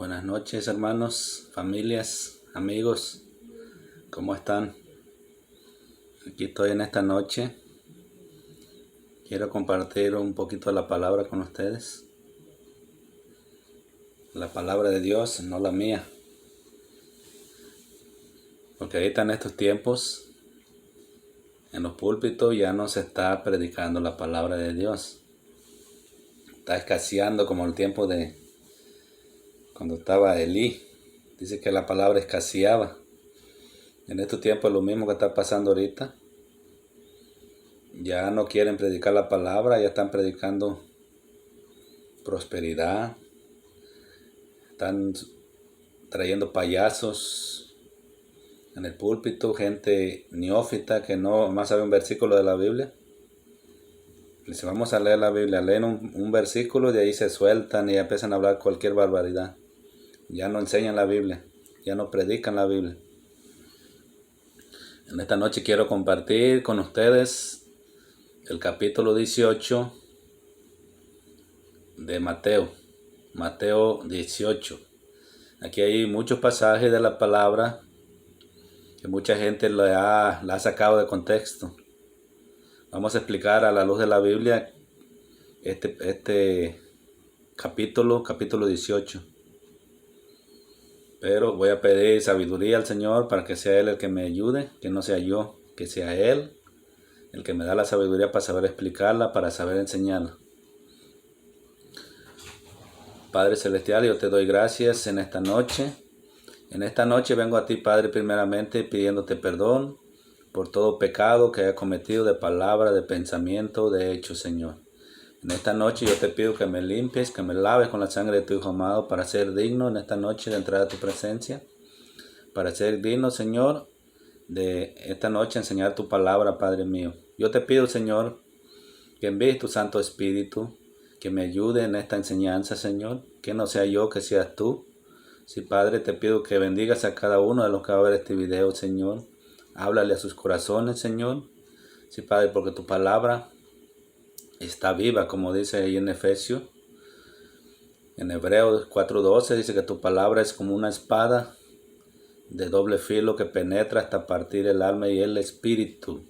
Buenas noches, hermanos, familias, amigos, ¿cómo están? Aquí estoy en esta noche. Quiero compartir un poquito de la palabra con ustedes. La palabra de Dios, no la mía. Porque ahorita en estos tiempos, en los púlpitos ya no se está predicando la palabra de Dios. Está escaseando como el tiempo de cuando estaba Elí. Dice que la palabra escaseaba. En estos tiempos es lo mismo que está pasando ahorita. Ya no quieren predicar la palabra, ya están predicando prosperidad. Están trayendo payasos en el púlpito, gente neófita que no más sabe un versículo de la Biblia. Les vamos a leer la Biblia, leen un versículo y de ahí se sueltan y empiezan a hablar cualquier barbaridad. Ya no enseñan la Biblia, ya no predican la Biblia. En esta noche quiero compartir con ustedes el capítulo 18 de Mateo 18. Aquí hay muchos pasajes de la palabra que mucha gente la ha sacado de contexto. Vamos a explicar a la luz de la Biblia este capítulo 18. Pero voy a pedir sabiduría al Señor para que sea Él el que me ayude, que no sea yo, que sea Él el que me da la sabiduría para saber explicarla, para saber enseñarla. Padre Celestial, yo te doy gracias en esta noche. En esta noche vengo a ti, Padre, primeramente pidiéndote perdón por todo pecado que haya cometido de palabra, de pensamiento, de hecho, Señor. En esta noche yo te pido que me limpies, que me laves con la sangre de tu Hijo amado para ser digno en esta noche de entrar a tu presencia. Para ser digno, Señor, de esta noche enseñar tu palabra, Padre mío. Yo te pido, Señor, que envíes tu Santo Espíritu, que me ayude en esta enseñanza, Señor. Que no sea yo, que seas tú. Sí, Padre, te pido que bendigas a cada uno de los que va a ver este video, Señor. Háblale a sus corazones, Señor. Sí, Padre, porque tu palabra está viva, como dice ahí en Efesios. En Hebreos 4:12 dice que tu palabra es como una espada de doble filo que penetra hasta partir el alma y el espíritu.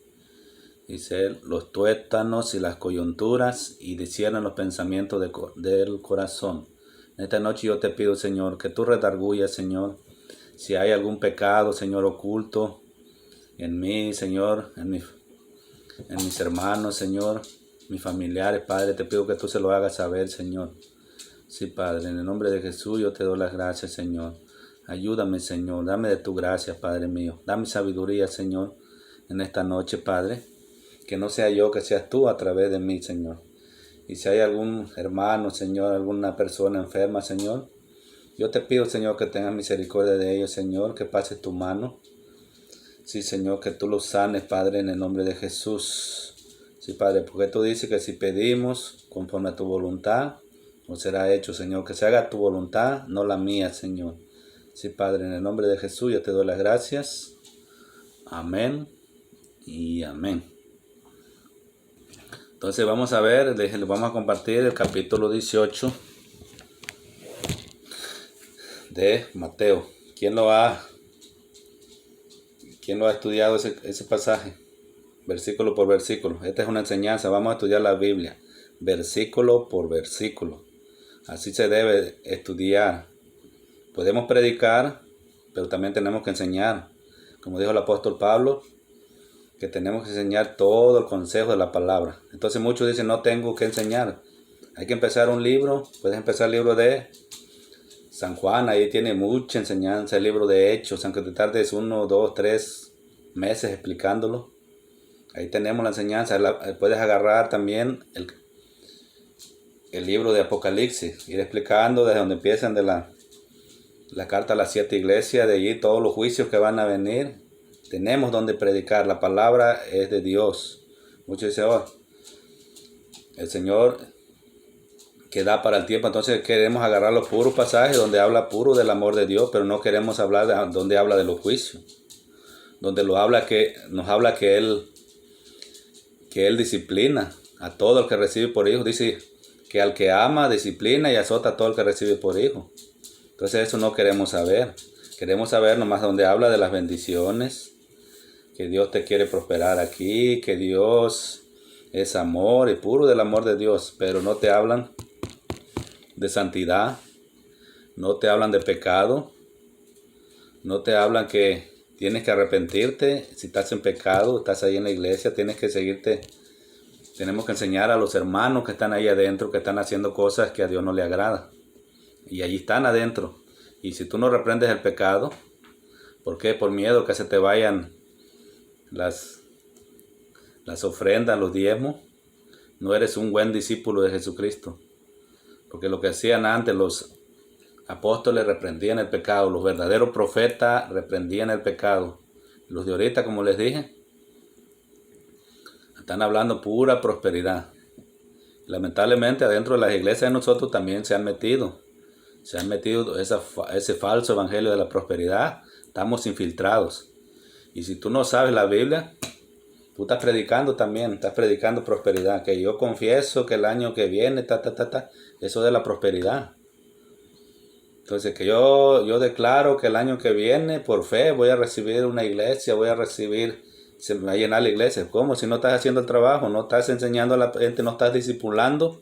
Dice los tuétanos y las coyunturas y disciernen los pensamientos del corazón. En esta noche yo te pido, Señor, que tú redarguyas, Señor, si hay algún pecado, Señor, oculto en mí, Señor, en mis hermanos, Señor, mis familiares, Padre, te pido que tú se lo hagas saber, Señor. Sí, Padre, en el nombre de Jesús yo te doy las gracias, Señor. Ayúdame, Señor, dame de tu gracia, Padre mío. Dame sabiduría, Señor, en esta noche, Padre. Que no sea yo, que seas tú a través de mí, Señor. Y si hay algún hermano, Señor, alguna persona enferma, Señor, yo te pido, Señor, que tengas misericordia de ellos, Señor, que pases tu mano. Sí, Señor, que tú los sanes, Padre, en el nombre de Jesús. Sí, Padre, porque tú dices que si pedimos conforme a tu voluntad, nos será hecho, Señor. Que se haga tu voluntad, no la mía, Señor. Sí, Padre, en el nombre de Jesús yo te doy las gracias. Amén y amén. Entonces vamos a ver, vamos a compartir el capítulo 18 de Mateo. ¿Quién lo ha estudiado ese pasaje? Versículo por versículo. Esta es una enseñanza. Vamos a estudiar la Biblia. Versículo por versículo. Así se debe estudiar. Podemos predicar, pero también tenemos que enseñar. Como dijo el apóstol Pablo, que tenemos que enseñar todo el consejo de la palabra. Entonces muchos dicen, no tengo que enseñar. Hay que empezar un libro. Puedes empezar el libro de San Juan. Ahí tiene mucha enseñanza. El libro de Hechos, aunque te tardes 1, 2, 3 meses explicándolo. Ahí tenemos la enseñanza. Puedes agarrar también el libro de Apocalipsis. Ir explicando desde donde empiezan de la carta a las 7 iglesias. De allí todos los juicios que van a venir. Tenemos donde predicar. La palabra es de Dios. Muchos dicen, el Señor que da para el tiempo. Entonces queremos agarrar los puros pasajes donde habla puro del amor de Dios, pero no queremos hablar donde habla de los juicios. Donde nos habla que Él disciplina a todo el que recibe por hijo. Dice que al que ama, disciplina y azota a todo el que recibe por hijo. Entonces eso no queremos saber. Queremos saber nomás donde habla de las bendiciones, que Dios te quiere prosperar aquí, que Dios es amor y puro del amor de Dios, pero no te hablan de santidad, no te hablan de pecado, no te hablan que tienes que arrepentirte. Si estás en pecado, estás ahí en la iglesia, tienes que seguirte. Tenemos que enseñar a los hermanos que están ahí adentro, que están haciendo cosas que a Dios no le agrada. Y allí están adentro. Y si tú no reprendes el pecado, ¿por qué? Por miedo que se te vayan las ofrendas, los diezmos. No eres un buen discípulo de Jesucristo. Porque lo que hacían antes los apóstoles reprendían el pecado. Los verdaderos profetas reprendían el pecado. Los de ahorita, como les dije, están hablando pura prosperidad. Lamentablemente adentro de las iglesias de nosotros también se han metido ese falso evangelio de la prosperidad. Estamos infiltrados. Y si tú no sabes la Biblia, tú estás predicando también, estás predicando prosperidad. Que yo confieso que el año que viene, eso de la prosperidad. Entonces que yo declaro que el año que viene, por fe, voy a recibir una iglesia, se me va a llenar la iglesia. ¿Cómo? Si no estás haciendo el trabajo, no estás enseñando a la gente, no estás discipulando,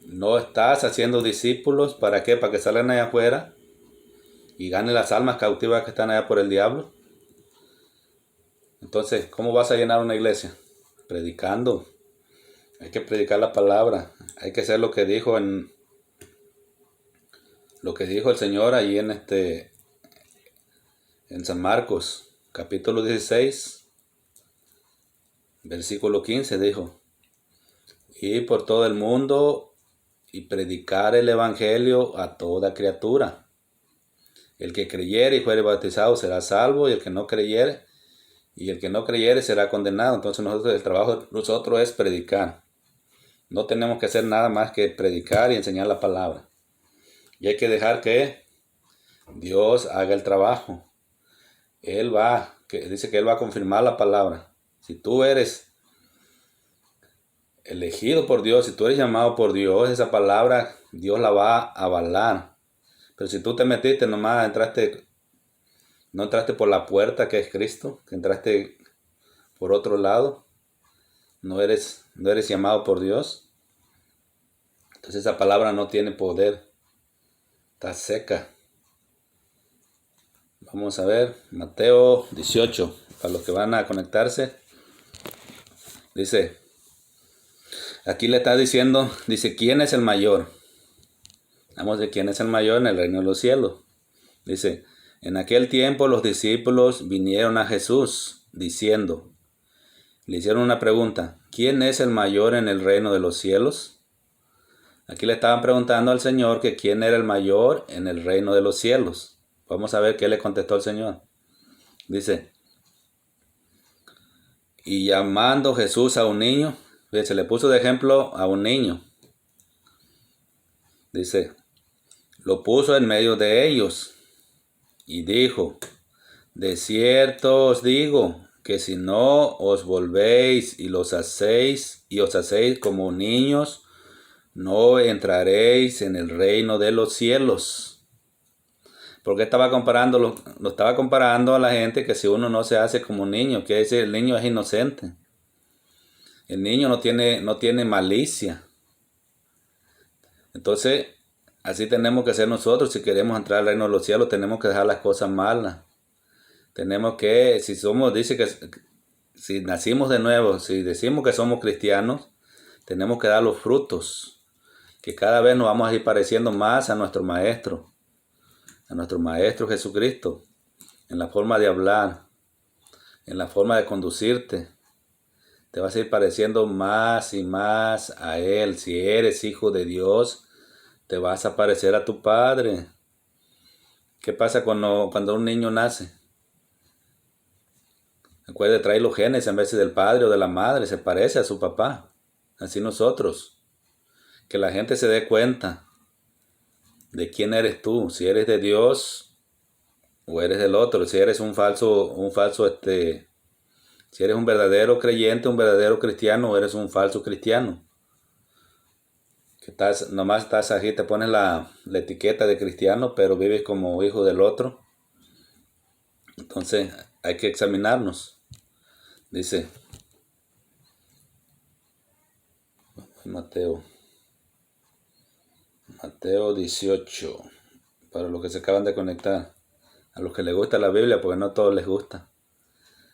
no estás haciendo discípulos. ¿Para qué? Para que salgan allá afuera y ganen las almas cautivas que están allá por el diablo. Entonces, ¿cómo vas a llenar una iglesia? Predicando. Hay que predicar la palabra. Hay que hacer lo que dijo el Señor ahí en San Marcos, capítulo 16, versículo 15, dijo: ir por todo el mundo y predicar el evangelio a toda criatura. El que creyere y fuere bautizado será salvo, y el que no creyere será condenado. Entonces el trabajo de nosotros es predicar. No tenemos que hacer nada más que predicar y enseñar la palabra. Y hay que dejar que Dios haga el trabajo. Dice que Él va a confirmar la palabra. Si tú eres elegido por Dios, si tú eres llamado por Dios, esa palabra Dios la va a avalar. Pero si tú te metiste nomás, no entraste por la puerta que es Cristo, que entraste por otro lado, no eres llamado por Dios, entonces esa palabra no tiene poder, está seca. Vamos a ver, Mateo 18, para los que van a conectarse, dice, aquí le está diciendo, dice, ¿quién es el mayor? Vamos a ver quién es el mayor en el reino de los cielos. Dice, en aquel tiempo los discípulos vinieron a Jesús diciendo, le hicieron una pregunta, ¿quién es el mayor en el reino de los cielos? Aquí le estaban preguntando al Señor que quién era el mayor en el reino de los cielos. Vamos a ver qué le contestó el Señor. Dice, y llamando Jesús a un niño, se le puso de ejemplo a un niño. Dice, lo puso en medio de ellos y dijo, de cierto os digo que si no os volvéis y os hacéis como niños, no entraréis en el reino de los cielos. Porque estaba comparando, lo estaba comparando a la gente que si uno no se hace como un niño, quiere decir el niño es inocente. El niño no tiene malicia. Entonces, así tenemos que ser nosotros. Si queremos entrar al reino de los cielos, tenemos que dejar las cosas malas. Tenemos que, si nacimos de nuevo, si decimos que somos cristianos, tenemos que dar los frutos. Que cada vez nos vamos a ir pareciendo más a nuestro Maestro Jesucristo, en la forma de hablar, en la forma de conducirte. Te vas a ir pareciendo más y más a Él. Si eres hijo de Dios, te vas a parecer a tu Padre. ¿Qué pasa cuando un niño nace? Acuérdate, trae los genes en vez del padre o de la madre, se parece a su papá. Así nosotros. Que la gente se dé cuenta de quién eres tú, si eres de Dios o eres del otro, si eres si eres un verdadero creyente, un verdadero cristiano o eres un falso cristiano. que nomás estás aquí, te pones la etiqueta de cristiano, pero vives como hijo del otro. Entonces hay que examinarnos. Dice Mateo 18, para los que se acaban de conectar, a los que les gusta la Biblia, porque no a todos les gusta.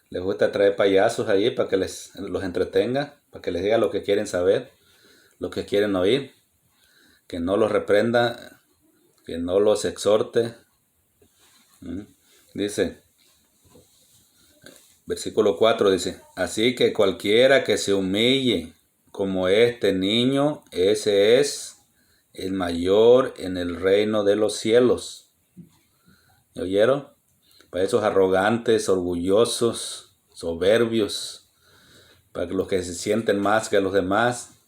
Les gusta traer payasos ahí para que los entretenga, para que les diga lo que quieren saber, lo que quieren oír, que no los reprenda, que no los exhorte. Dice, versículo 4 dice, así que cualquiera que se humille como este niño, ese es el mayor en el reino de los cielos. ¿Oyeron? Para esos arrogantes, orgullosos, soberbios, para los que se sienten más que los demás,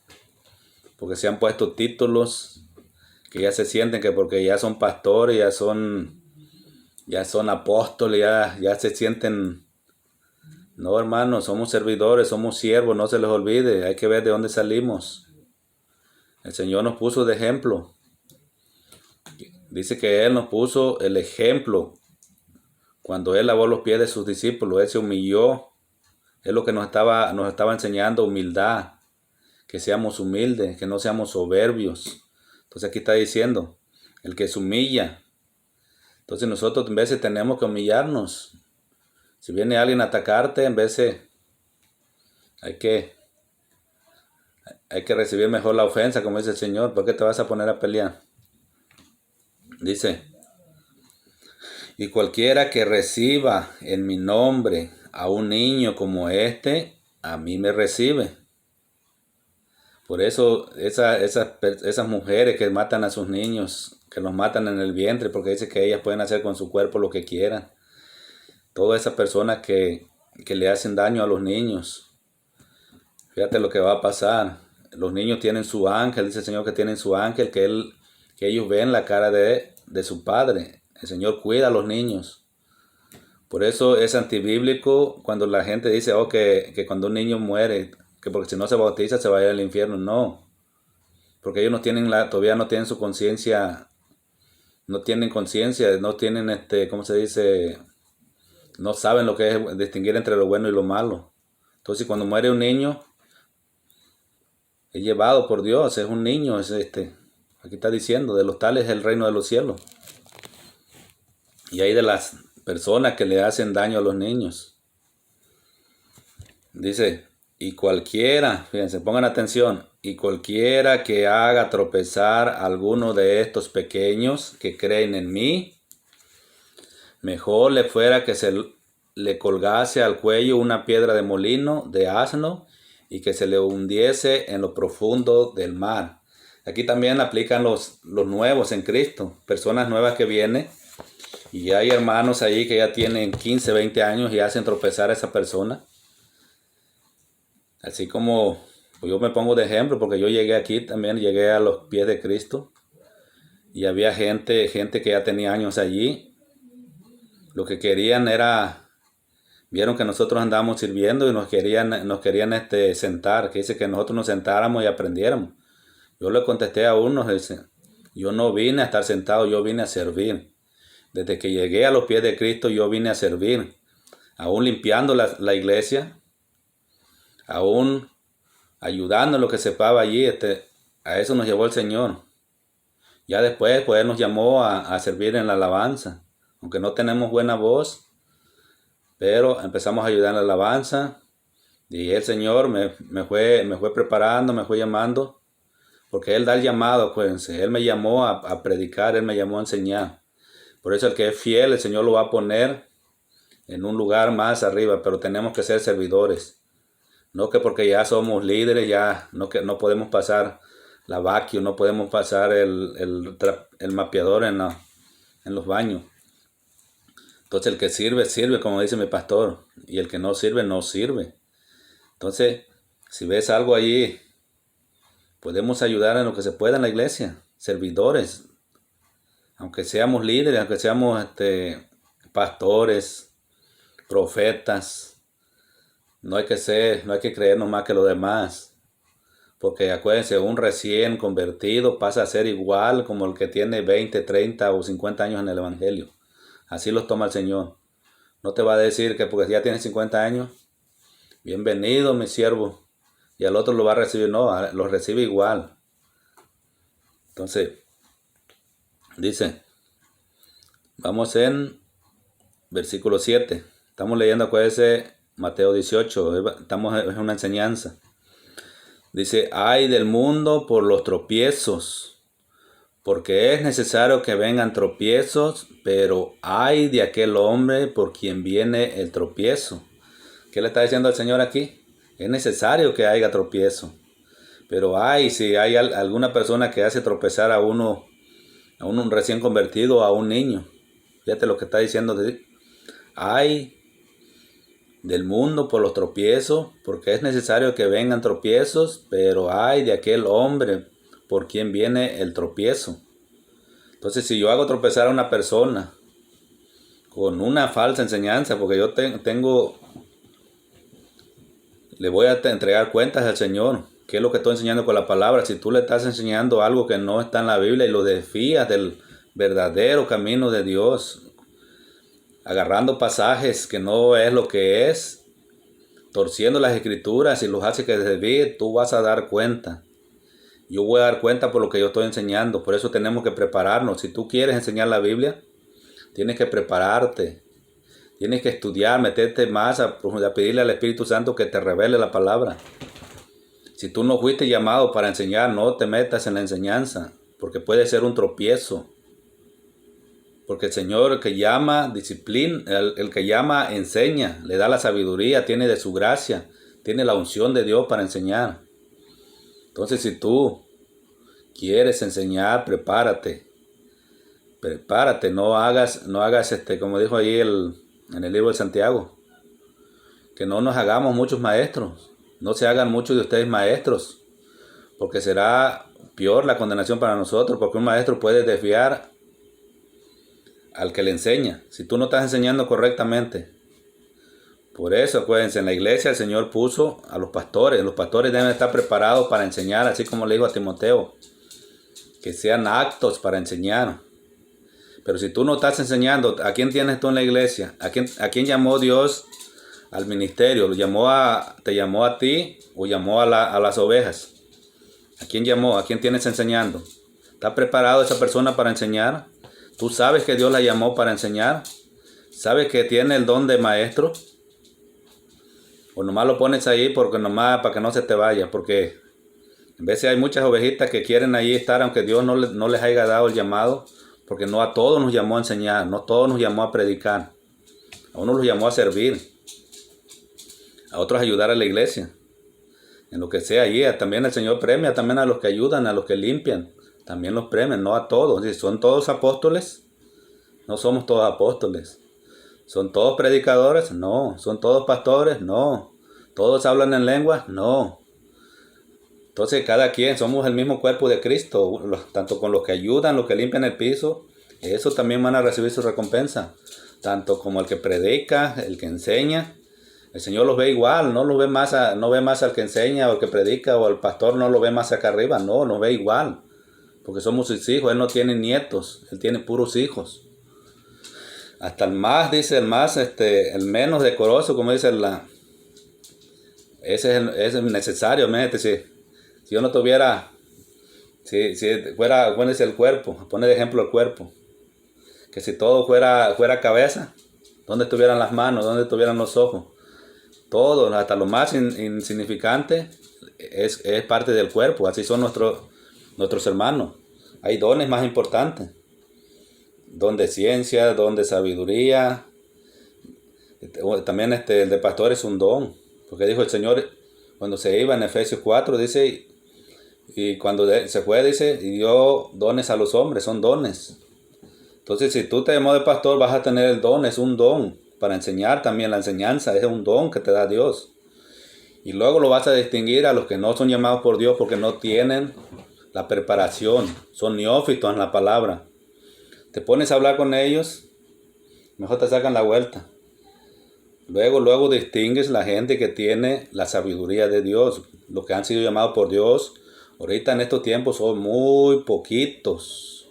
porque se han puesto títulos, que ya se sienten que porque ya son pastores, ya son apóstoles, ya se sienten. No, hermanos, somos servidores, somos siervos, no se les olvide, hay que ver de dónde salimos. El Señor nos puso de ejemplo. Dice que Él nos puso el ejemplo. Cuando Él lavó los pies de sus discípulos, Él se humilló. Es lo que nos estaba enseñando, humildad. Que seamos humildes, que no seamos soberbios. Entonces aquí está diciendo, el que se humilla. Entonces nosotros en veces tenemos que humillarnos. Si viene alguien a atacarte, en veces hay que recibir mejor la ofensa, como dice el Señor. ¿Por qué te vas a poner a pelear? Dice, y cualquiera que reciba en mi nombre a un niño como este, a mí me recibe. Por eso esas mujeres que matan a sus niños, que los matan en el vientre, porque dice que ellas pueden hacer con su cuerpo lo que quieran. Todas esas personas que le hacen daño a los niños. Fíjate lo que va a pasar. Los niños tienen su ángel, dice el Señor que tienen su ángel, que ellos ven la cara de su Padre. El Señor cuida a los niños. Por eso es antibíblico cuando la gente dice que cuando un niño muere, que porque si no se bautiza se va a ir al infierno. No, porque ellos todavía no tienen su conciencia, no tienen conciencia, no tienen ¿cómo se dice? No saben lo que es distinguir entre lo bueno y lo malo. Entonces cuando muere un niño, es llevado por Dios, es un niño, aquí está diciendo, de los tales es el reino de los cielos. Y hay de las personas que le hacen daño a los niños. Dice, y cualquiera, fíjense, pongan atención, y cualquiera que haga tropezar a alguno de estos pequeños que creen en mí, mejor le fuera que se le colgase al cuello una piedra de molino de asno y que se le hundiese en lo profundo del mar. Aquí también aplican los nuevos en Cristo, personas nuevas que vienen, y hay hermanos allí que ya tienen 15, 20 años y hacen tropezar a esa persona. Así como yo me pongo de ejemplo, porque yo llegué aquí, también llegué a los pies de Cristo, y había gente que ya tenía años allí. Lo que querían vieron que nosotros andábamos sirviendo y nos querían sentar, que dice que nosotros nos sentáramos y aprendiéramos. Yo le contesté a uno, dice, yo no vine a estar sentado, yo vine a servir. Desde que llegué a los pies de Cristo, yo vine a servir. Aún limpiando la iglesia, aún ayudando en lo que se pava allí, a eso nos llevó el Señor. Ya después, pues Él nos llamó a servir en la alabanza. Aunque no tenemos buena voz, pero empezamos a ayudar en la alabanza. Y el Señor me fue preparando, me fue llamando. Porque Él da el llamado, acuérdense. Él me llamó a predicar, Él me llamó a enseñar. Por eso el que es fiel, el Señor lo va a poner en un lugar más arriba. Pero tenemos que ser servidores. No que porque ya somos líderes, ya no podemos pasar la vacuum, no podemos pasar el mapeador en los baños. Entonces el que sirve, sirve, como dice mi pastor. Y el que no sirve, no sirve. Entonces, si ves algo allí, podemos ayudar en lo que se pueda en la iglesia. Servidores. Aunque seamos líderes, aunque seamos pastores, profetas. No hay que creernos más que los demás. Porque acuérdense, un recién convertido pasa a ser igual como el que tiene 20, 30 o 50 años en el Evangelio. Así los toma el Señor. No te va a decir que porque ya tienes 50 años, bienvenido mi siervo, y al otro lo va a recibir. No, lo recibe igual. Entonces, dice, vamos en versículo 7. Estamos leyendo, acuérdense, Mateo 18. Es una enseñanza. Dice, ay del mundo por los tropiezos, porque es necesario que vengan tropiezos, pero ay de aquel hombre por quien viene el tropiezo. ¿Qué le está diciendo el Señor aquí? Es necesario que haya tropiezo, pero ay si hay alguna persona que hace tropezar a uno un recién convertido, a un niño. Fíjate lo que está diciendo. Ay del mundo por los tropiezos, porque es necesario que vengan tropiezos, pero ay de aquel hombre por quien viene el tropiezo. Entonces, si yo hago tropezar a una persona con una falsa enseñanza, porque yo le voy a entregar cuentas al Señor, qué es lo que estoy enseñando con la palabra. Si tú le estás enseñando algo que no está en la Biblia y lo desvías del verdadero camino de Dios, agarrando pasajes que no es lo que es, torciendo las escrituras y los hace que desvíe, tú vas a dar cuenta. Yo voy a dar cuenta por lo que yo estoy enseñando. Por eso tenemos que prepararnos. Si tú quieres enseñar la Biblia, tienes que prepararte. Tienes que estudiar, meterte más a pedirle al Espíritu Santo que te revele la palabra. Si tú no fuiste llamado para enseñar, no te metas en la enseñanza, porque puede ser un tropiezo. Porque el Señor, el que llama, disciplina, el que llama, enseña, le da la sabiduría, tiene de su gracia, tiene la unción de Dios para enseñar. Entonces, si tú quieres enseñar, prepárate. Prepárate, no hagas como dijo ahí en el libro de Santiago, que no nos hagamos muchos maestros, no se hagan muchos de ustedes maestros, porque será peor la condenación para nosotros, porque un maestro puede desviar al que le enseña, si tú no estás enseñando correctamente. Por eso, acuérdense, en la iglesia el Señor puso a los pastores deben estar preparados para enseñar, así como le dijo a Timoteo, que sean aptos para enseñar. Pero si tú no estás enseñando, ¿a quién tienes tú en la iglesia? ¿A quién llamó Dios al ministerio? ¿Te llamó a ti o llamó a las ovejas? ¿A quién llamó? ¿A quién tienes enseñando? ¿Está preparado esa persona para enseñar? ¿Tú sabes que Dios la llamó para enseñar? ¿Sabes que tiene el don de maestro? ¿O nomás lo pones ahí porque nomás para que no se te vaya? Porque a veces hay muchas ovejitas que quieren ahí estar, aunque Dios no les haya dado el llamado. Porque no a todos nos llamó a enseñar, no a todos nos llamó a predicar. A unos los llamó a servir, a otros a ayudar a la iglesia. En lo que sea allí, también el Señor premia también a los que ayudan, a los que limpian. También los premia, no a todos. Si son todos apóstoles, no somos todos apóstoles. ¿Son todos predicadores? No. ¿Son todos pastores? No. ¿Todos hablan en lenguas? No. Entonces cada quien, somos el mismo cuerpo de Cristo, tanto con los que ayudan, los que limpian el piso, eso también van a recibir su recompensa, tanto como el que predica, el que enseña. El Señor los ve igual, no ve más al que enseña o el que predica, o el pastor no lo ve más acá arriba, no, nos ve igual, porque somos sus hijos. Él no tiene nietos, él tiene puros hijos. Hasta el más, dice, el menos decoroso, como dice ese es necesario, si yo no tuviera, si fuera, pones el cuerpo, pone de ejemplo el cuerpo, que si todo fuera cabeza, ¿dónde estuvieran las manos? ¿Dónde estuvieran los ojos? Todo, hasta lo más insignificante, es parte del cuerpo. Así son nuestros hermanos. Hay dones más importantes, don de ciencia, don de sabiduría. También el de pastor es un don, porque dijo el Señor cuando se iba en Efesios 4, dice, y cuando se fue, dice, y dio dones a los hombres, son dones. Entonces, si tú te llamó de pastor, vas a tener el don, es un don. Para enseñar también, la enseñanza es un don que te da Dios. Y luego lo vas a distinguir a los que no son llamados por Dios porque no tienen la preparación, son neófitos en la palabra. Te pones a hablar con ellos, mejor te sacan la vuelta. Luego distingues la gente que tiene la sabiduría de Dios. los que han sido llamados por Dios, ahorita en estos tiempos son muy poquitos.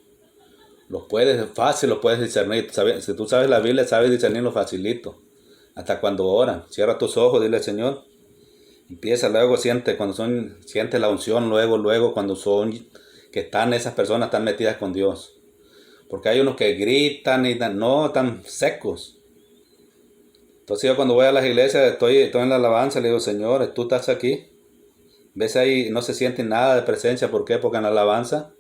Los puedes discernir. Si tú sabes la Biblia, sabes discernirlo facilito. Hasta cuando oran. Cierra tus ojos, dile al Señor. Empieza luego, siente la unción, luego cuando esas personas están metidas con Dios. Porque hay unos que gritan y no, están secos. Entonces yo cuando voy a las iglesias, estoy en la alabanza, le digo, Señor, tú estás aquí. Ves ahí, no se siente nada de presencia. ¿Por qué? Porque en la alabanza,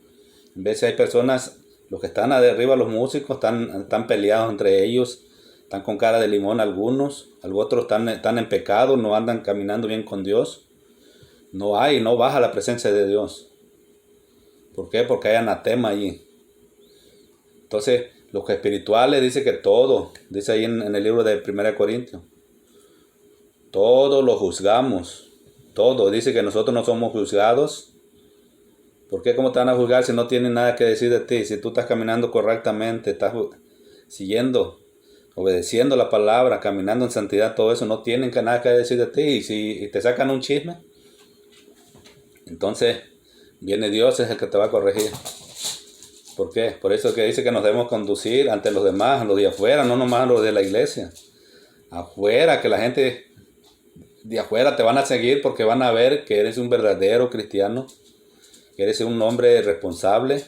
ves hay personas, los que están arriba, los músicos, están peleados entre ellos. Están con cara de limón algunos otros están en pecado, no andan caminando bien con Dios. No baja la presencia de Dios. ¿Por qué? Porque hay anatema allí. Entonces, los que espirituales dice que todo, dice ahí en el libro de 1 Corintios, todo lo juzgamos, todo. Dice que nosotros no somos juzgados. ¿Por qué? ¿Cómo te van a juzgar si no tienen nada que decir de ti? Si tú estás caminando correctamente, estás obedeciendo la palabra, caminando en santidad, todo eso, no tienen nada que decir de ti. Y si te sacan un chisme, entonces viene Dios, es el que te va a corregir. ¿Por qué? Por eso que dice que nos debemos conducir ante los demás, los de afuera, no nomás los de la iglesia. Afuera, que la gente de afuera te van a seguir porque van a ver que eres un verdadero cristiano, que eres un hombre responsable,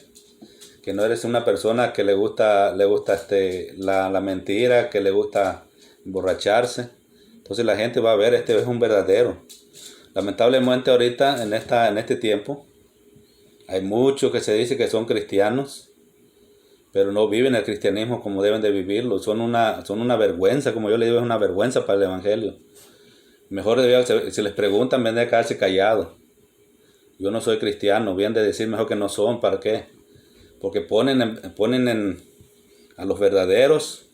que no eres una persona que le gusta la mentira, que le gusta emborracharse. Entonces la gente va a ver, este es un verdadero. Lamentablemente ahorita, en este tiempo, hay muchos que se dice que son cristianos, pero no viven el cristianismo como deben de vivirlo. Son una vergüenza, como yo le digo, es una vergüenza para el evangelio. Mejor si les preguntan, ven de quedarse callados. Yo no soy cristiano, bien de decir mejor que no son. ¿Para qué? Porque ponen a los verdaderos,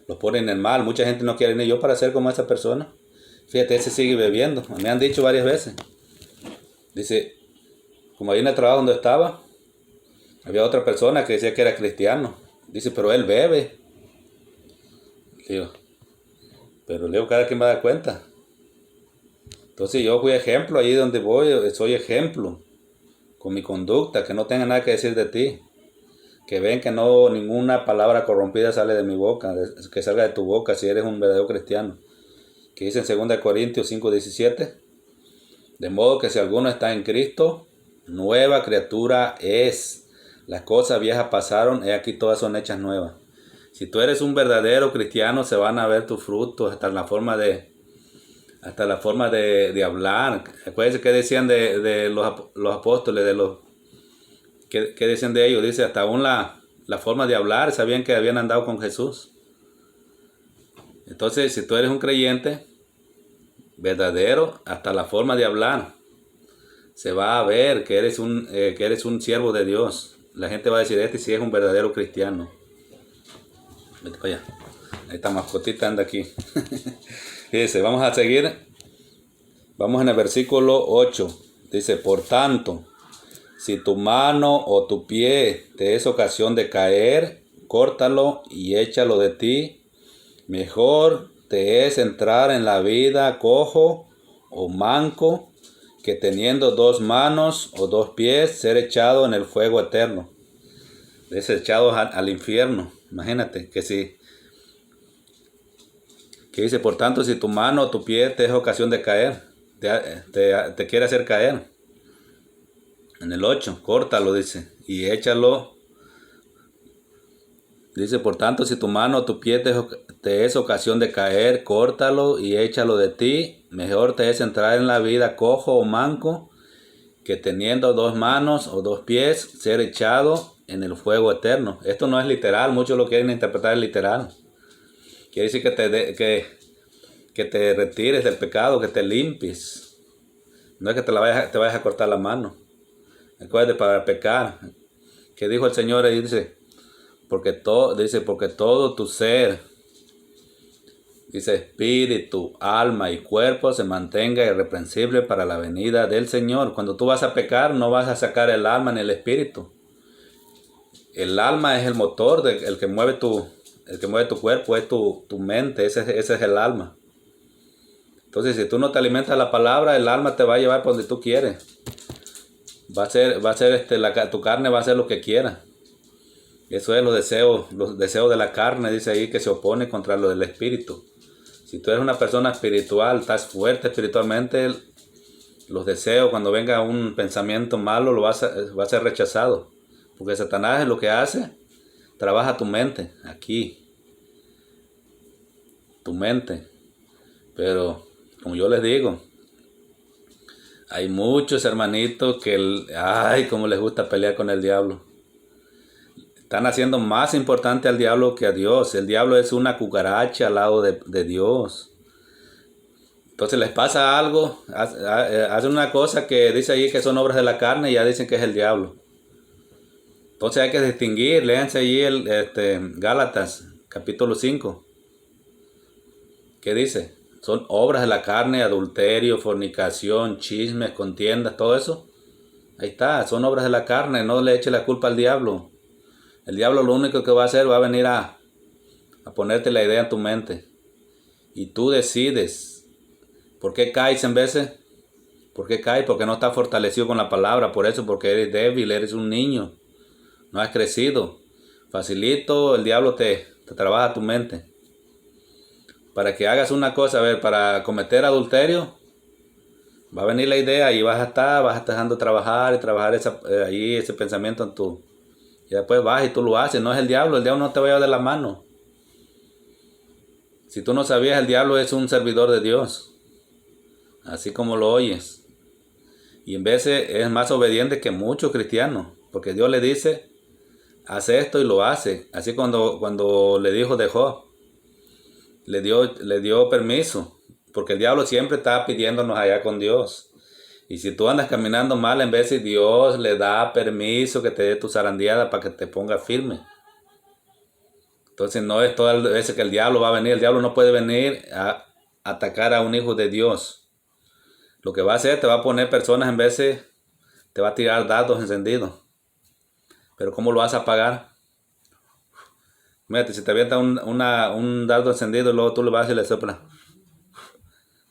los ponen en mal. Mucha gente no quiere ni yo para ser como esa persona. Fíjate, ese sigue bebiendo. Me han dicho varias veces. Dice, como ahí en el trabajo donde estaba, había otra persona que decía que era cristiano. Dice, pero él bebe. Pero cada quien me da cuenta. Entonces yo fui ejemplo ahí donde voy, soy ejemplo. Con mi conducta, que no tenga nada que decir de ti. Que ven que no ninguna palabra corrompida sale de mi boca, que salga de tu boca si eres un verdadero cristiano. Que dice en 2 Corintios 5:17. De modo que si alguno está en Cristo, nueva criatura es. Las cosas viejas pasaron, y aquí todas son hechas nuevas. Si tú eres un verdadero cristiano, se van a ver tus frutos, hasta la forma de hablar. Acuérdense que decían de los apóstoles, ¿qué decían de ellos? Dice, hasta aún la forma de hablar, sabían que habían andado con Jesús. Entonces, si tú eres un creyente verdadero, hasta la forma de hablar se va a ver que eres un siervo de Dios. La gente va a decir, este sí es un verdadero cristiano. Vete para allá. Esta mascotita anda aquí. Fíjense, vamos a seguir. Vamos en el versículo 8. Dice, por tanto, si tu mano o tu pie te es ocasión de caer, córtalo y échalo de ti. Mejor te es entrar en la vida cojo o manco, que teniendo 2 manos o 2 pies, ser echado en el fuego eterno. Desechado al infierno. Imagínate que dice, por tanto, si tu mano o tu pie te es ocasión de caer, te quiere hacer caer. En el 8, córtalo, dice, y échalo. Dice, por tanto, si tu mano o tu pie te es ocasión de caer, córtalo y échalo de ti. Mejor te es entrar en la vida cojo o manco, que teniendo 2 manos o 2 pies, ser echado en el fuego eterno. Esto no es literal, muchos lo quieren interpretar literal. Quiere decir que te retires del pecado, que te limpies. No es que te vayas a cortar la mano. Acuérdate, para pecar. ¿Qué dijo el Señor ahí? Dice, porque todo tu ser, dice, espíritu, alma y cuerpo se mantenga irreprensible para la venida del Señor. Cuando tú vas a pecar, no vas a sacar el alma ni el espíritu. El alma es el motor, el que mueve tu cuerpo, es tu mente, ese es el alma. Entonces, si tú no te alimentas de la palabra, el alma te va a llevar por donde tú quieres. Tu carne va a hacer lo que quiera. Eso es los deseos de la carne, dice ahí, que se opone contra lo del espíritu. Si tú eres una persona espiritual, estás fuerte espiritualmente, los deseos, cuando venga un pensamiento malo, va a ser rechazado. Porque Satanás es lo que hace, trabaja tu mente, aquí, tu mente. Pero, como yo les digo, hay muchos hermanitos que, cómo les gusta pelear con el diablo. Están haciendo más importante al diablo que a Dios. El diablo es una cucaracha al lado de Dios. Entonces les pasa algo, hacen una cosa que dice ahí que son obras de la carne y ya dicen que es el diablo. Entonces hay que distinguir, léanse allí Gálatas, capítulo 5. ¿Qué dice? Son obras de la carne, adulterio, fornicación, chismes, contiendas, todo eso. Ahí está, son obras de la carne, no le eche la culpa al diablo. El diablo lo único que va a hacer va a venir a ponerte la idea en tu mente. Y tú decides. ¿Por qué caes en veces? ¿Por qué caes? Porque no estás fortalecido con la palabra. Por eso, porque eres débil, eres un niño. No has crecido. Facilito, el diablo te trabaja tu mente. Para que hagas una cosa, a ver, para cometer adulterio, va a venir la idea y vas a estar dejando trabajar y trabajar ese pensamiento en tu... Y después vas y tú lo haces. No es el diablo no te va a llevar de la mano. Si tú no sabías, el diablo es un servidor de Dios. Así como lo oyes. Y en veces es más obediente que muchos cristianos. Porque Dios le dice, haz esto y lo hace. Así cuando le dijo de Job, le dio permiso. Porque el diablo siempre está pidiéndonos allá con Dios. Y si tú andas caminando mal, en vez de Dios le da permiso que te dé tu zarandeada para que te pongas firme. Entonces no es todas las veces que el diablo va a venir. El diablo no puede venir a atacar a un hijo de Dios. Lo que va a hacer, te va a poner personas en vez de... Te va a tirar dardos encendidos. Pero ¿cómo lo vas a apagar? Mírate, si te avienta un dardo encendido y luego tú le vas y le soplas.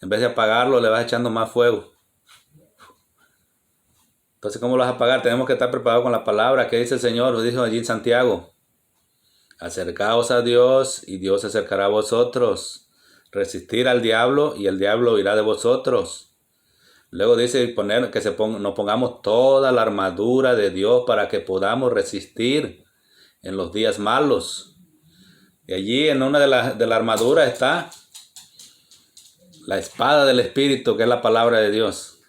En vez de apagarlo, le vas echando más fuego. Entonces, ¿cómo lo vas a apagar? Tenemos que estar preparados con la palabra. ¿Qué dice el Señor? Lo dijo allí en Santiago. Acercaos a Dios y Dios se acercará a vosotros. Resistir al diablo y el diablo huirá de vosotros. Luego dice nos pongamos toda la armadura de Dios para que podamos resistir en los días malos. Y allí en una de la armadura está la espada del Espíritu, que es la palabra de Dios.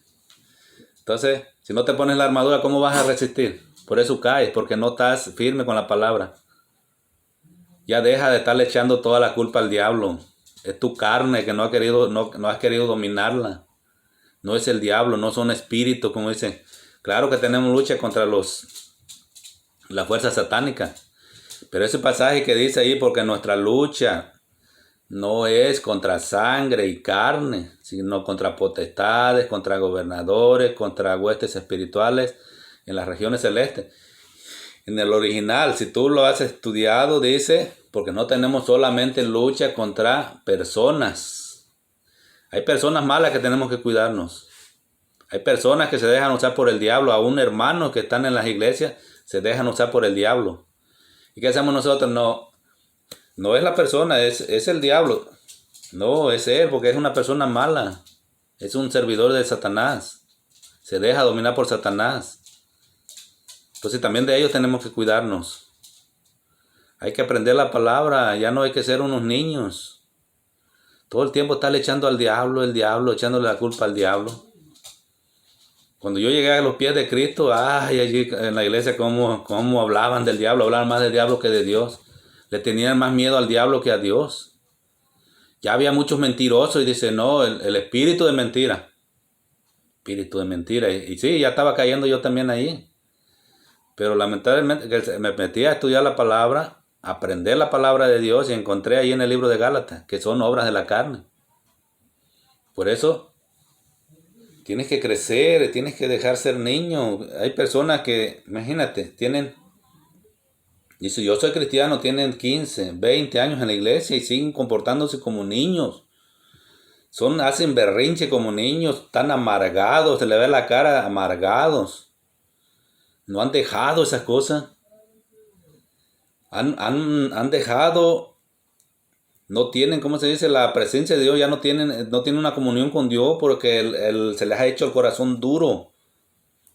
Entonces, si no te pones la armadura, ¿cómo vas a resistir? Por eso caes, porque no estás firme con la palabra. Ya deja de estarle echando toda la culpa al diablo. Es tu carne que no has querido dominarla. No es el diablo, no son espíritus, como dicen. Claro que tenemos lucha contra la fuerza satánica. Pero ese pasaje que dice ahí, porque nuestra lucha no es contra sangre y carne, sino contra potestades, contra gobernadores, contra huestes espirituales en las regiones celestes. En el original, si tú lo has estudiado, dice, porque no tenemos solamente lucha contra personas. Hay personas malas que tenemos que cuidarnos. Hay personas que se dejan usar por el diablo. Aún hermanos que están en las iglesias se dejan usar por el diablo. ¿Y qué hacemos nosotros? No es la persona, es el diablo. No, es él, porque es una persona mala. Es un servidor de Satanás. Se deja dominar por Satanás. Entonces también de ellos tenemos que cuidarnos. Hay que aprender la palabra. Ya no hay que ser unos niños. Todo el tiempo estarle echando al diablo, echándole la culpa al diablo. Cuando yo llegué a los pies de Cristo, allí en la iglesia cómo hablaban del diablo, hablaban más del diablo que de Dios. Le tenían más miedo al diablo que a Dios. Ya había muchos mentirosos y dice, no, el espíritu de mentira. Espíritu de mentira. Y sí, ya estaba cayendo yo también ahí. Pero lamentablemente me metí a estudiar la palabra, aprender la palabra de Dios y encontré ahí en el libro de Gálatas que son obras de la carne. Por eso tienes que crecer, tienes que dejar ser niño. Hay personas que, imagínate, dice, yo soy cristiano, tienen 15, 20 años en la iglesia y siguen comportándose como niños. Hacen berrinche como niños, están amargados, se le ve la cara amargados. No han dejado esas cosas. Han dejado, no tienen, ¿cómo se dice? La presencia de Dios, ya no tienen una comunión con Dios porque se les ha hecho el corazón duro.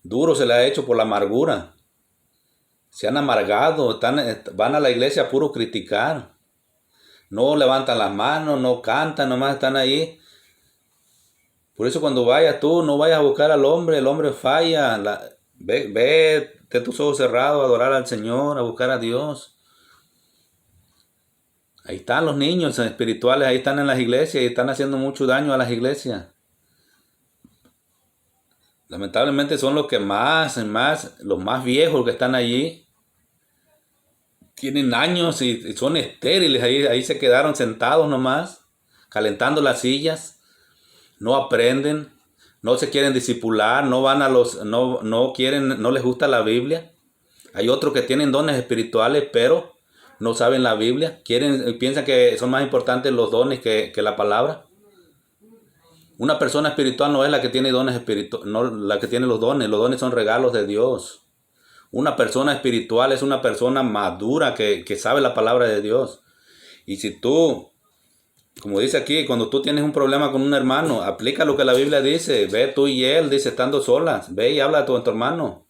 Duro se les ha hecho por la amargura. Se han amargado, van a la iglesia a puro criticar. No levantan las manos, no cantan, nomás están ahí. Por eso cuando vayas tú, no vayas a buscar al hombre, el hombre falla. Vete tus ojos cerrados a adorar al Señor, a buscar a Dios. Ahí están los niños espirituales, ahí están en las iglesias y están haciendo mucho daño a las iglesias. Lamentablemente son los los más viejos que están allí. Tienen años y son estériles, ahí se quedaron sentados nomás, calentando las sillas. No aprenden, no se quieren discipular, no les gusta la Biblia. Hay otros que tienen dones espirituales, pero no saben la Biblia. Piensan que son más importantes los dones que la palabra. Una persona espiritual no es la que tiene dones espirituales, no la que tiene los dones son regalos de Dios. Una persona espiritual es una persona madura que sabe la palabra de Dios. Y si tú, como dice aquí, cuando tú tienes un problema con un hermano, aplica lo que la Biblia dice. Ve tú y él, dice, estando solas. Ve y habla a tu hermano.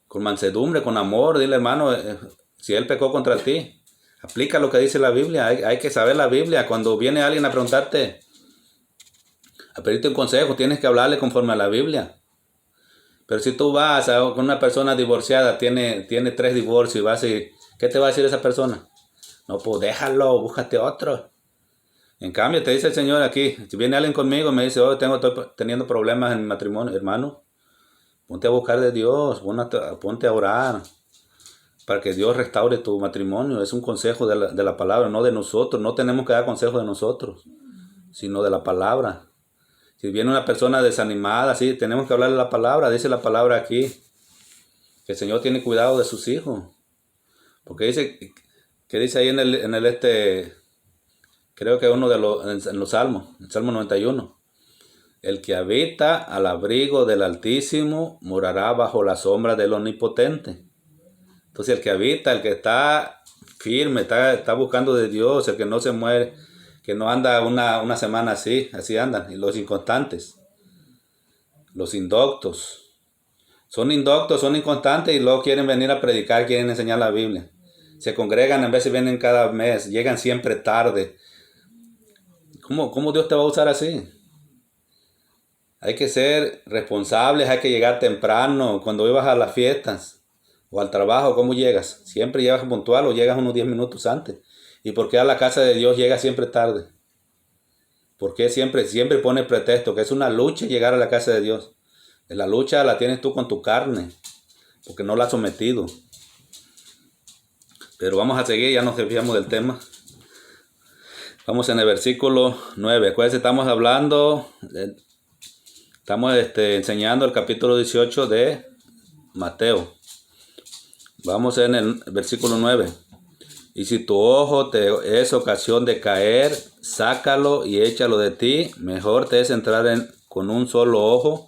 Con mansedumbre, con amor. Dile, hermano, si él pecó contra ti. Aplica lo que dice la Biblia. Hay que saber la Biblia. Cuando viene alguien a preguntarte, a pedirte un consejo, tienes que hablarle conforme a la Biblia. Pero si tú vas con una persona divorciada, tiene 3 divorcios, ¿qué te va a decir esa persona? No, pues déjalo, búscate otro. En cambio, te dice el Señor aquí, si viene alguien conmigo y me dice, estoy teniendo problemas en mi matrimonio, hermano, ponte a buscar de Dios, ponte a orar, para que Dios restaure tu matrimonio. Es un consejo de la palabra, no de nosotros. No tenemos que dar consejo de nosotros, sino de la palabra. Si viene una persona desanimada, sí, tenemos que hablarle la palabra. Dice la palabra aquí, que el Señor tiene cuidado de sus hijos. Porque dice ahí creo que en los Salmos, el Salmo 91. El que habita al abrigo del Altísimo morará bajo la sombra del Omnipotente. Entonces el que habita, el que está firme, está buscando de Dios, el que no se muere, que no anda una semana así andan. Y los inconstantes, los indoctos, son inconstantes y luego quieren venir a predicar, quieren enseñar la Biblia. Se congregan, en vez de vienen cada mes, llegan siempre tarde. ¿Cómo Dios te va a usar así? Hay que ser responsables, hay que llegar temprano. Cuando ibas a las fiestas o al trabajo, ¿cómo llegas? ¿Siempre llegas puntual o llegas unos 10 minutos antes? ¿Y por qué a la casa de Dios llegas siempre tarde? ¿Por qué siempre pones pretexto? Que es una lucha llegar a la casa de Dios. La lucha la tienes tú con tu carne, porque no la has sometido. Pero vamos a seguir, ya nos desviamos del tema. Vamos en el versículo 9. Acuérdense, estamos enseñando el capítulo 18 de Mateo. Vamos en el versículo 9. Y si tu ojo te es ocasión de caer, sácalo y échalo de ti. Mejor te es entrar con un solo ojo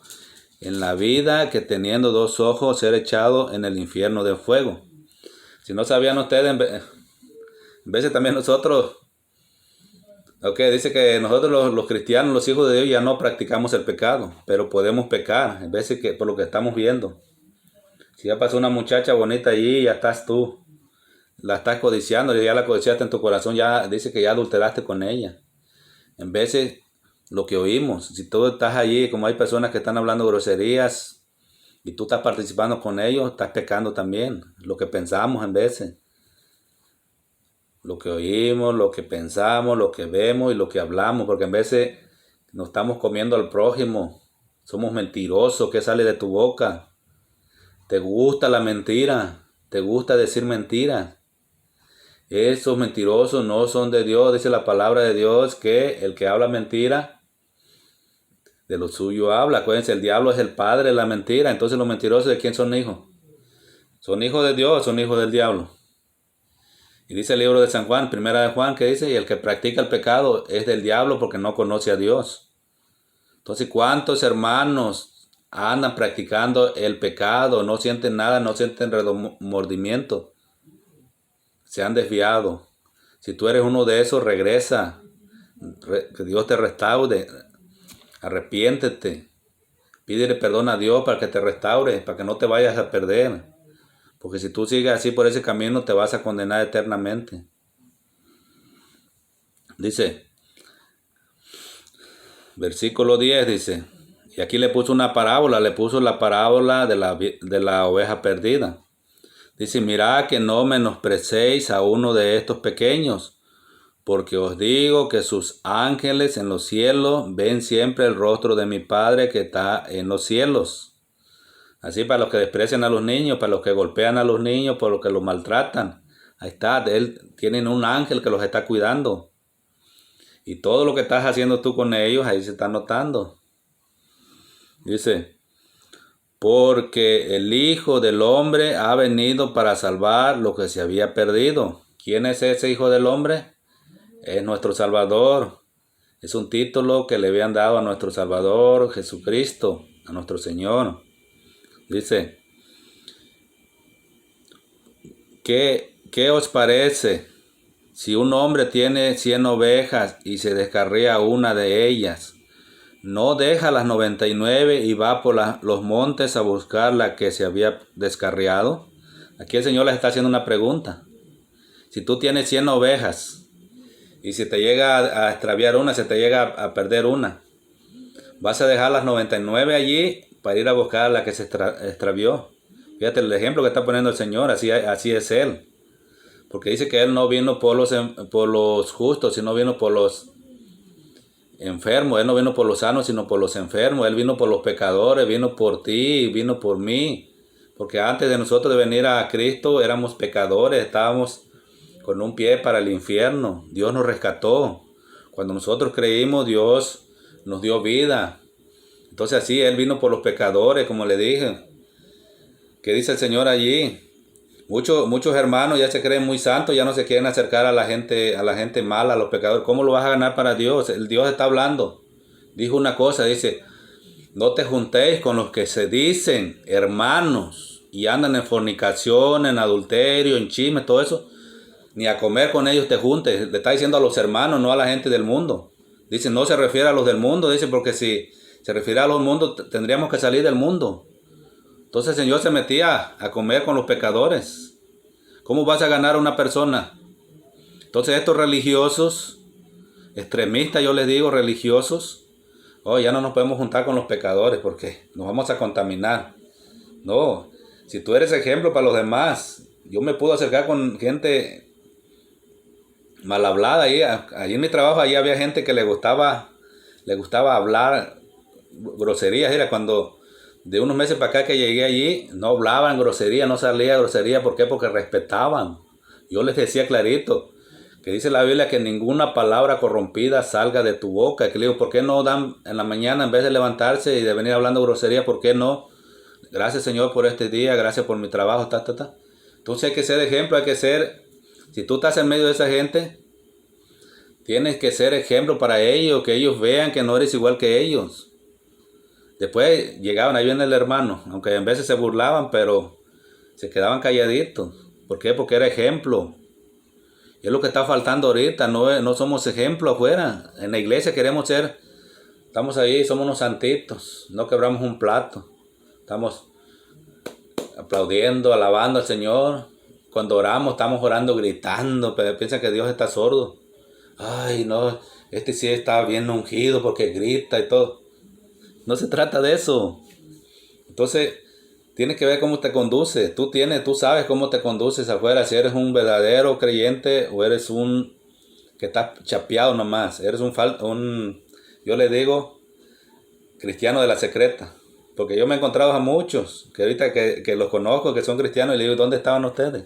en la vida que teniendo 2 ojos ser echado en el infierno de fuego. Si no sabían ustedes, en vez también nosotros, dice que nosotros los cristianos, los hijos de Dios, ya no practicamos el pecado, pero podemos pecar, en vez que por lo que estamos viendo. Si ya pasó una muchacha bonita allí, ya estás tú, la estás codiciando, ya la codiciaste en tu corazón, ya dice que ya adulteraste con ella. En vez de lo que oímos, si tú estás allí, como hay personas que están hablando groserías, y tú estás participando con ellos, estás pecando también. Lo que pensamos en veces. Lo que oímos, lo que pensamos, lo que vemos y lo que hablamos. Porque en veces nos estamos comiendo al prójimo. Somos mentirosos. ¿Qué sale de tu boca? ¿Te gusta la mentira? ¿Te gusta decir mentiras? Esos mentirosos no son de Dios. Dice la palabra de Dios que el que habla mentira, de lo suyo habla. Acuérdense, el diablo es el padre de la mentira. Entonces los mentirosos, ¿de quién son hijos? ¿Son hijos de Dios o son hijos del diablo? Y dice el libro de San Juan, primera de Juan, que dice, y el que practica el pecado es del diablo porque no conoce a Dios. Entonces, ¿cuántos hermanos andan practicando el pecado? No sienten nada, no sienten remordimiento. Se han desviado. Si tú eres uno de esos, regresa. Que Dios te restaure. Arrepiéntete. Pídele perdón a Dios para que te restaure, para que no te vayas a perder. Porque si tú sigues así por ese camino, te vas a condenar eternamente. Dice, versículo 10 dice, y aquí le puso una parábola, le puso la parábola de la oveja perdida. Dice, mirad que no menosprecéis a uno de estos pequeños, porque os digo que sus ángeles en los cielos ven siempre el rostro de mi Padre que está en los cielos. Así para los que desprecian a los niños, para los que golpean a los niños, por los que los maltratan. Ahí está, tienen un ángel que los está cuidando. Y todo lo que estás haciendo tú con ellos, ahí se está notando. Dice, porque el Hijo del Hombre ha venido para salvar lo que se había perdido. ¿Quién es ese Hijo del Hombre? Es nuestro Salvador. Es un título que le habían dado a nuestro Salvador, Jesucristo, a nuestro Señor. Dice, ¿qué os parece si un hombre tiene 100 ovejas y se descarría una de ellas? ¿No deja las 99 y va por los montes a buscar la que se había descarriado? Aquí el Señor les está haciendo una pregunta. Si tú tienes 100 ovejas y si te llega a extraviar una, se te llega a perder una, ¿vas a dejar las 99 allí para ir a buscar la que se extravió? Fíjate el ejemplo que está poniendo el Señor, así es Él. Porque dice que Él no vino por los justos, sino vino por los enfermos. Él no vino por los sanos, sino por los enfermos. Él vino por los pecadores, vino por ti, vino por mí. Porque antes de nosotros de venir a Cristo éramos pecadores, estábamos con un pie para el infierno. Dios nos rescató. Cuando nosotros creímos, Dios nos dio vida. Entonces así Él vino por los pecadores, como le dije. ¿Qué dice el Señor allí? Muchos hermanos ya se creen muy santos, ya no se quieren acercar a la gente mala, a los pecadores. ¿Cómo lo vas a ganar para Dios? El Dios está hablando. Dijo una cosa, dice, no te juntéis con los que se dicen hermanos y andan en fornicación, en adulterio, en chisme, todo eso. Ni a comer con ellos te juntes. Le está diciendo a los hermanos, no a la gente del mundo. Dice, no se refiere a los del mundo, dice, porque si se refiere a los mundos, tendríamos que salir del mundo. Entonces el Señor se metía a comer con los pecadores. ¿Cómo vas a ganar a una persona? Entonces estos religiosos, extremistas, yo les digo religiosos, ya no nos podemos juntar con los pecadores porque nos vamos a contaminar. No, si tú eres ejemplo para los demás, yo me puedo acercar con gente mal hablada. Ahí en mi trabajo, ahí había gente que le gustaba hablar groserías. Era cuando de unos meses para acá que llegué allí, no hablaban grosería, no salía grosería. ¿Por qué? Porque respetaban. Yo les decía clarito, que dice la Biblia que ninguna palabra corrompida salga de tu boca. Que le digo, ¿por qué no dan en la mañana, en vez de levantarse y de venir hablando grosería, por qué no? Gracias Señor por este día, gracias por mi trabajo, Entonces hay que ser ejemplo, si tú estás en medio de esa gente, tienes que ser ejemplo para ellos, que ellos vean que no eres igual que ellos. Después llegaban, ahí viene el hermano, aunque en veces se burlaban, pero se quedaban calladitos. ¿Por qué? Porque era ejemplo. Y es lo que está faltando ahorita, no somos ejemplo afuera. En la iglesia estamos ahí, somos unos santitos, no quebramos un plato. Estamos aplaudiendo, alabando al Señor. Cuando oramos, estamos orando, gritando, pero piensan que Dios está sordo. Ay, no, este sí está bien ungido porque grita y todo. No se trata de eso. Entonces, tienes que ver cómo te conduces. Tú sabes cómo te conduces afuera. Si eres un verdadero creyente o eres un que está chapeado nomás. Eres yo le digo, cristiano de la secreta. Porque yo me he encontrado a muchos, que ahorita que los conozco, que son cristianos, y le digo, ¿dónde estaban ustedes?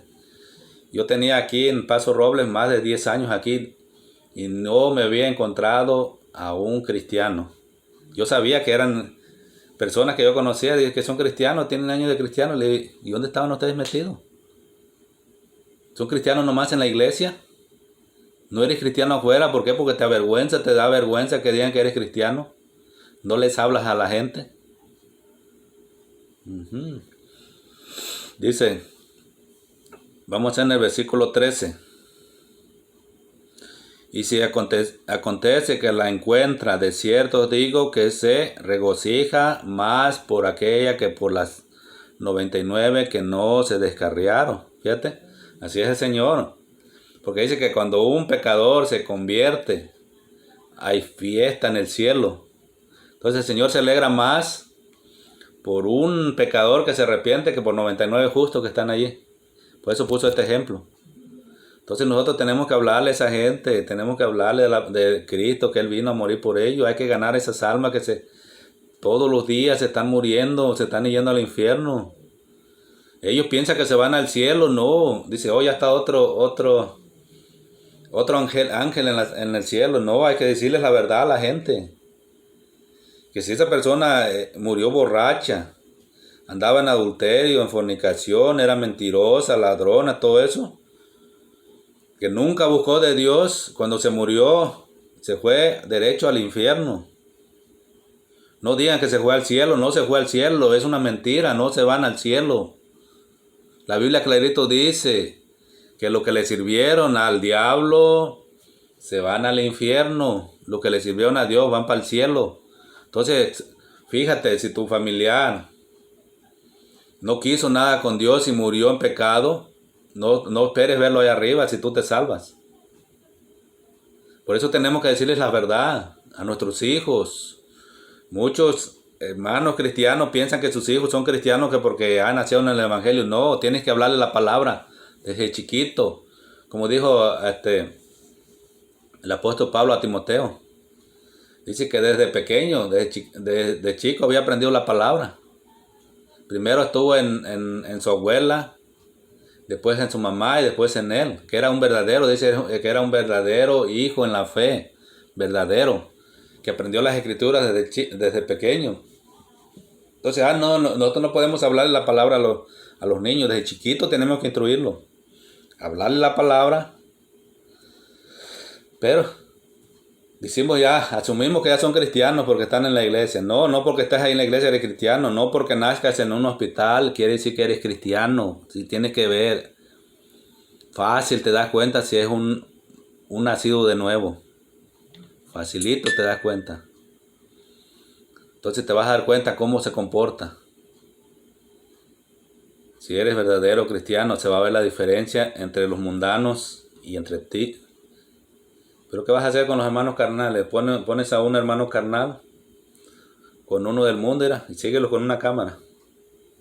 Yo tenía aquí en Paso Robles más de 10 años aquí y no me había encontrado a un cristiano. Yo sabía que eran personas que yo conocía, que son cristianos, tienen años de cristianos. Le digo, ¿y dónde estaban ustedes metidos? ¿Son cristianos nomás en la iglesia? ¿No eres cristiano afuera? ¿Por qué? Porque te da vergüenza que digan que eres cristiano. ¿No les hablas a la gente? Dice, vamos en el versículo 13. Y si acontece que la encuentra, de cierto os digo que se regocija más por aquella que por las 99 que no se descarriaron. Fíjate, así es el Señor. Porque dice que cuando un pecador se convierte, hay fiesta en el cielo. Entonces el Señor se alegra más por un pecador que se arrepiente que por 99 justos que están allí. Por eso puso este ejemplo. Entonces nosotros tenemos que hablarle a esa gente, tenemos que hablarle de Cristo, que Él vino a morir por ellos. Hay que ganar esas almas que todos los días se están muriendo, se están yendo al infierno. Ellos piensan que se van al cielo, no. Dice, ya está otro ángel en el cielo. No, hay que decirles la verdad a la gente. Que si esa persona murió borracha, andaba en adulterio, en fornicación, era mentirosa, ladrona, todo eso, que nunca buscó de Dios, cuando se murió, se fue derecho al infierno. No digan que se fue al cielo, no se fue al cielo, es una mentira, no se van al cielo. La Biblia clarito dice que lo que le sirvieron al diablo se van al infierno, lo que le sirvieron a Dios van para el cielo. Entonces, fíjate, si tu familiar no quiso nada con Dios y murió en pecado, no esperes verlo ahí arriba si tú te salvas. Por eso tenemos que decirles la verdad a nuestros hijos. Muchos hermanos cristianos piensan que sus hijos son cristianos que porque nacieron en el evangelio. No, tienes que hablarle la palabra desde chiquito. Como dijo el apóstol Pablo a Timoteo. Dice que desde pequeño, desde chico había aprendido la palabra. Primero estuvo en su abuela, después en su mamá y después en él, que era un verdadero, dice que era un verdadero hijo en la fe, verdadero, que aprendió las escrituras desde pequeño. Entonces, nosotros no podemos hablarle la palabra a los niños, desde chiquitos tenemos que instruirlos, hablarle la palabra, pero asumimos que ya son cristianos porque están en la iglesia. No porque estés ahí en la iglesia eres cristiano. No porque nazcas en un hospital quiere decir que eres cristiano. Si tienes que ver, fácil te das cuenta si es un nacido de nuevo. Facilito te das cuenta. Entonces te vas a dar cuenta cómo se comporta. Si eres verdadero cristiano, se va a ver la diferencia entre los mundanos y entre ti. Pero ¿qué vas a hacer con los hermanos carnales? Pones a un hermano carnal con uno del mundo y síguelo con una cámara.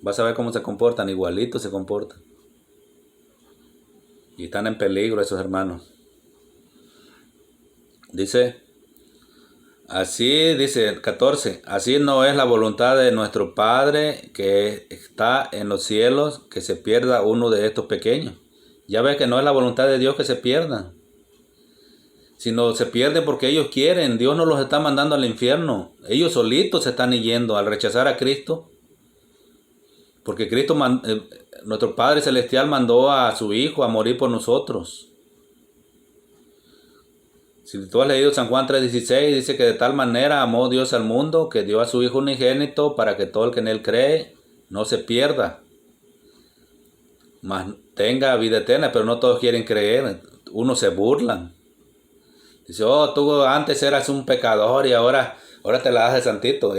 Vas a ver cómo se comportan, igualitos se comportan. Y están en peligro esos hermanos. Dice el 14, así no es la voluntad de nuestro Padre que está en los cielos que se pierda uno de estos pequeños. Ya ves que no es la voluntad de Dios que se pierdan. Sino se pierde porque ellos quieren. Dios no los está mandando al infierno. Ellos solitos se están yendo al rechazar a Cristo. Porque Cristo, nuestro Padre Celestial, mandó a su Hijo a morir por nosotros. Si tú has leído San Juan 3:16, dice que de tal manera amó Dios al mundo que dio a su Hijo unigénito para que todo el que en Él cree no se pierda, mas tenga vida eterna. Pero no todos quieren creer. Unos se burlan. Dice, tú antes eras un pecador y ahora te la das de santito.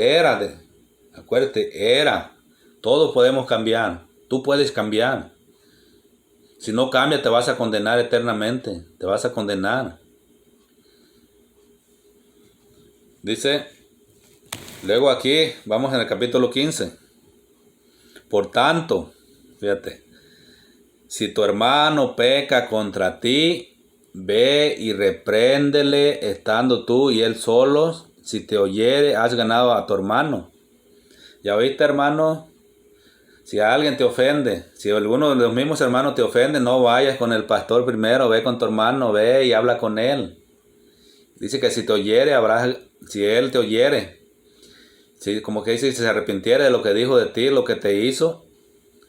Acuérdate, Todos podemos cambiar. Tú puedes cambiar. Si no cambias, te vas a condenar eternamente. Te vas a condenar. Dice, luego aquí, vamos en el capítulo 15. Por tanto, fíjate, si tu hermano peca contra ti, ve y repréndele estando tú y él solos. Si te oyere, has ganado a tu hermano. ¿Ya oíste, hermano? Si alguien te ofende, si alguno de los mismos hermanos te ofende, no vayas con el pastor primero, ve con tu hermano, ve y habla con él. Dice que si te oyere, si él te oyere, como que dice, si se arrepintiere de lo que dijo de ti, lo que te hizo,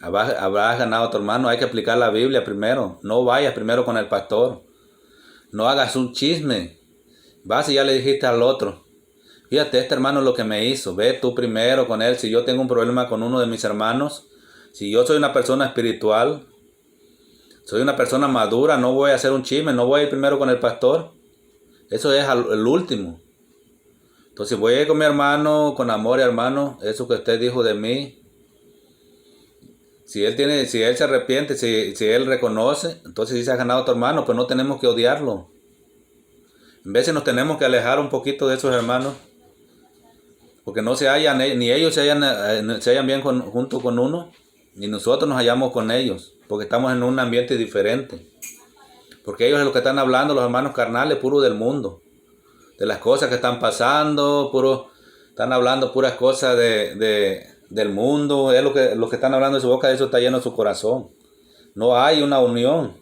Habrás ganado a tu hermano. Hay que aplicar la Biblia primero. No vayas primero con el pastor. No hagas un chisme. Vas y ya le dijiste al otro. Fíjate, este hermano lo que me hizo. Ve tú primero con él. Si yo tengo un problema con uno de mis hermanos, si yo soy una persona espiritual, soy una persona madura, no voy a hacer un chisme, no voy a ir primero con el pastor. Eso es el último. Entonces voy a ir con mi hermano, con amor, hermano, eso que usted dijo de mí. Si él se arrepiente, si él reconoce, entonces sí se ha ganado a tu hermano, pero no tenemos que odiarlo. En vez de nos tenemos que alejar un poquito de esos hermanos, porque no se hallan, ni ellos se hallan bien junto con uno, ni nosotros nos hallamos con ellos, porque estamos en un ambiente diferente. Porque ellos es lo que están hablando, los hermanos carnales, puro del mundo, de las cosas que están pasando, están hablando puras cosas del mundo, es lo que están hablando de su boca, eso está lleno de su corazón. No hay una unión.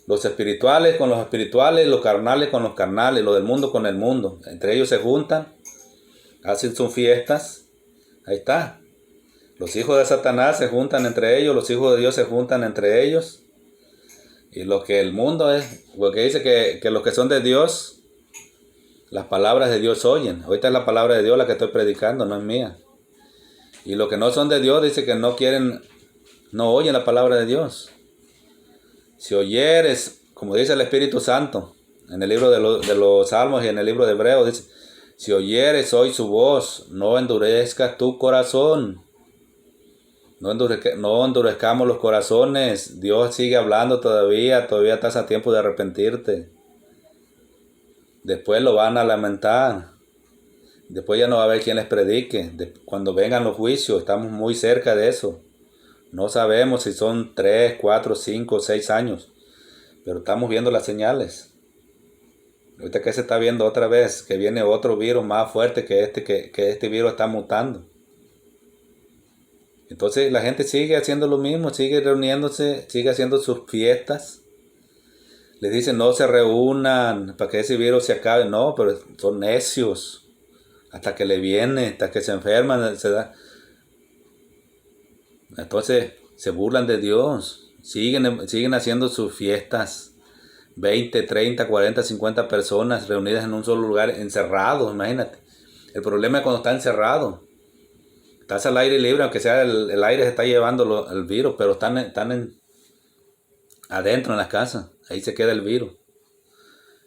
Los espirituales con los espirituales, los carnales con los carnales, lo del mundo con el mundo. Entre ellos se juntan, hacen sus fiestas, ahí está. Los hijos de Satanás se juntan entre ellos, los hijos de Dios se juntan entre ellos. Y lo que el mundo es, porque dice que los que son de Dios, las palabras de Dios oyen. Ahorita es la palabra de Dios la que estoy predicando, no es mía. Y los que no son de Dios, dice que no oyen la palabra de Dios. Si oyeres, como dice el Espíritu Santo, en el libro de los Salmos y en el libro de Hebreos, dice, si oyeres hoy su voz, no endurezcas tu corazón. No endurezcamos los corazones. Dios sigue hablando todavía estás a tiempo de arrepentirte. Después lo van a lamentar. Después ya no va a haber quien les predique. Cuando vengan los juicios, estamos muy cerca de eso. No sabemos si son 3, 4, 5, 6 años. Pero estamos viendo las señales. Ahorita que se está viendo otra vez, que viene otro virus más fuerte que este virus está mutando. Entonces la gente sigue haciendo lo mismo, sigue reuniéndose, sigue haciendo sus fiestas. Les dicen no se reúnan para que ese virus se acabe. No, pero son necios. Hasta que le viene, hasta que se enferman, se da. Entonces se burlan de Dios. Siguen haciendo sus fiestas. 20, 30, 40, 50 personas reunidas en un solo lugar, encerrados, imagínate. El problema es cuando está encerrado. Estás al aire libre, aunque sea el aire se está llevando el virus, pero están adentro en las casas. Ahí se queda el virus.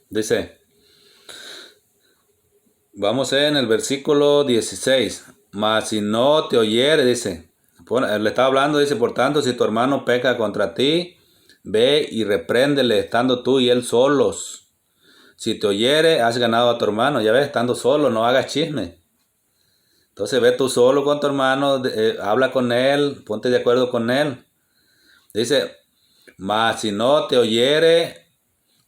Dice, vamos en el versículo 16. Mas si no te oyere, dice, le está hablando, dice, por tanto, si tu hermano peca contra ti, ve y repréndele, estando tú y él solos. Si te oyere, has ganado a tu hermano. Ya ves, estando solo, no hagas chisme. Entonces ve tú solo con tu hermano, habla con él, ponte de acuerdo con él. Dice, mas si no te oyere,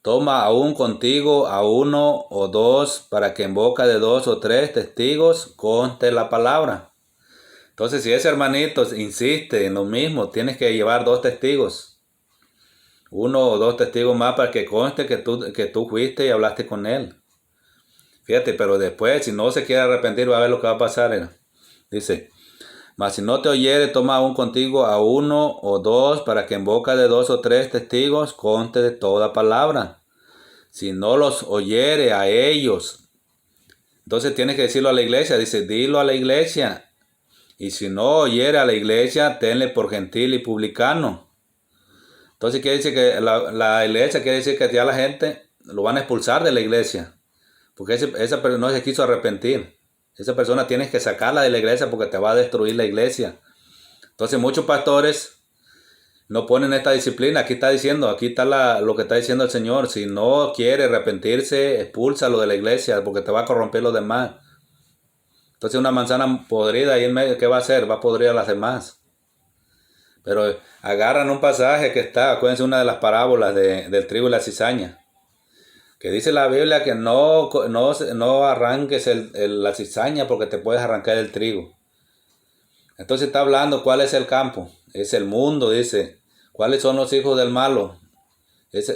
toma aún contigo a 1 o 2, para que en boca de 2 o 3 testigos conste la palabra. Entonces si ese hermanito insiste en lo mismo, tienes que llevar 2 testigos. 1 o 2 testigos más para que conste que tú fuiste y hablaste con él. Fíjate, pero después, si no se quiere arrepentir, va a ver lo que va a pasar. Dice, mas si no te oyere, toma aún contigo a 1 o 2, para que en boca de 2 o 3 testigos conste de toda palabra. Si no los oyere a ellos, entonces tienes que decirlo a la iglesia. Dice, dilo a la iglesia. Y si no oyere a la iglesia, tenle por gentil y publicano. Entonces quiere decir que la iglesia quiere decir que ya la gente lo van a expulsar de la iglesia. Porque esa persona no se quiso arrepentir. Esa persona tienes que sacarla de la iglesia porque te va a destruir la iglesia. Entonces muchos pastores no ponen esta disciplina. Aquí está lo que está diciendo el Señor. Si no quiere arrepentirse, expúlsalo de la iglesia porque te va a corromper los demás. Entonces una manzana podrida ahí en medio, ¿qué va a hacer? Va a podrir a las demás. Pero agarran un pasaje que está, acuérdense, una de las parábolas del trigo y la cizaña. Que dice la Biblia que no arranques la cizaña porque te puedes arrancar el trigo. Entonces está hablando cuál es el campo. Es el mundo, dice. ¿Cuáles son los hijos del malo?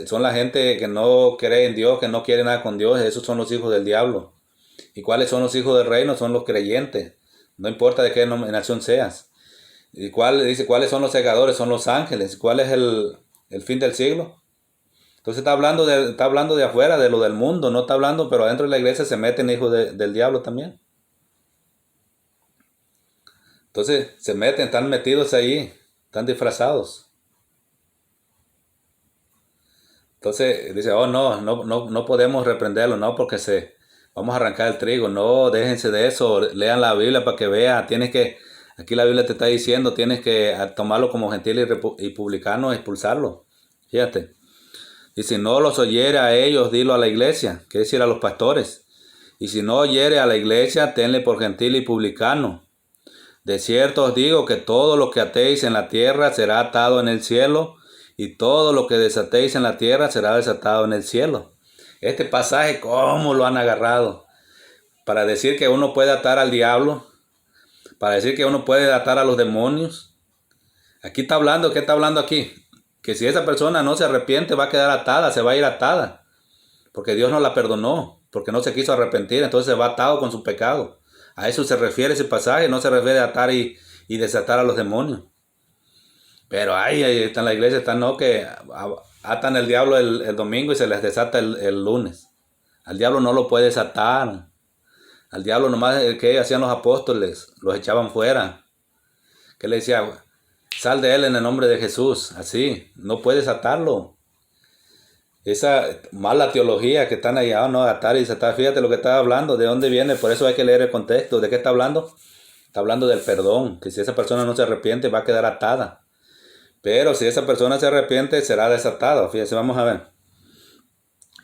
Son la gente que no cree en Dios, que no quiere nada con Dios. Esos son los hijos del diablo. ¿Y cuáles son los hijos del reino? Son los creyentes. No importa de qué denominación seas. Dice, ¿cuáles son los segadores? Son los ángeles. ¿Cuál es el fin del siglo? Entonces está hablando de afuera, de lo del mundo, no está hablando, pero adentro de la iglesia se meten hijos del diablo también. Entonces se meten, están metidos ahí, están disfrazados. Entonces dice, oh no podemos reprenderlo, no, porque vamos a arrancar el trigo, no, déjense de eso, lean la Biblia para que vean, aquí la Biblia te está diciendo, tienes que tomarlo como gentil y publicano, expulsarlo. Fíjate. Y si no los oyere a ellos, dilo a la iglesia, quiere decir a los pastores. Y si no oyere a la iglesia, tenle por gentil y publicano. De cierto os digo que todo lo que atéis en la tierra será atado en el cielo, y todo lo que desatéis en la tierra será desatado en el cielo. Este pasaje, ¿cómo lo han agarrado? Para decir que uno puede atar al diablo, para decir que uno puede atar a los demonios. Aquí está hablando, ¿qué está hablando aquí? Que si esa persona no se arrepiente va a quedar atada, se va a ir atada, porque Dios no la perdonó, porque no se quiso arrepentir, entonces se va atado con su pecado. A eso se refiere ese pasaje, no se refiere a atar y desatar a los demonios. Pero ahí está en la iglesia, están no que atan el diablo el domingo y se les desata el lunes. Al diablo no lo puede desatar. Al diablo nomás que hacían los apóstoles, los echaban fuera. Que le decía, sal de él en el nombre de Jesús. Así, no puedes atarlo. Esa mala teología que están allá, no, atar y desatar. Fíjate lo que está hablando, de dónde viene, por eso hay que leer el contexto. ¿De qué está hablando? Está hablando del perdón, que si esa persona no se arrepiente va a quedar atada. Pero si esa persona se arrepiente, será desatada. Fíjense, vamos a ver.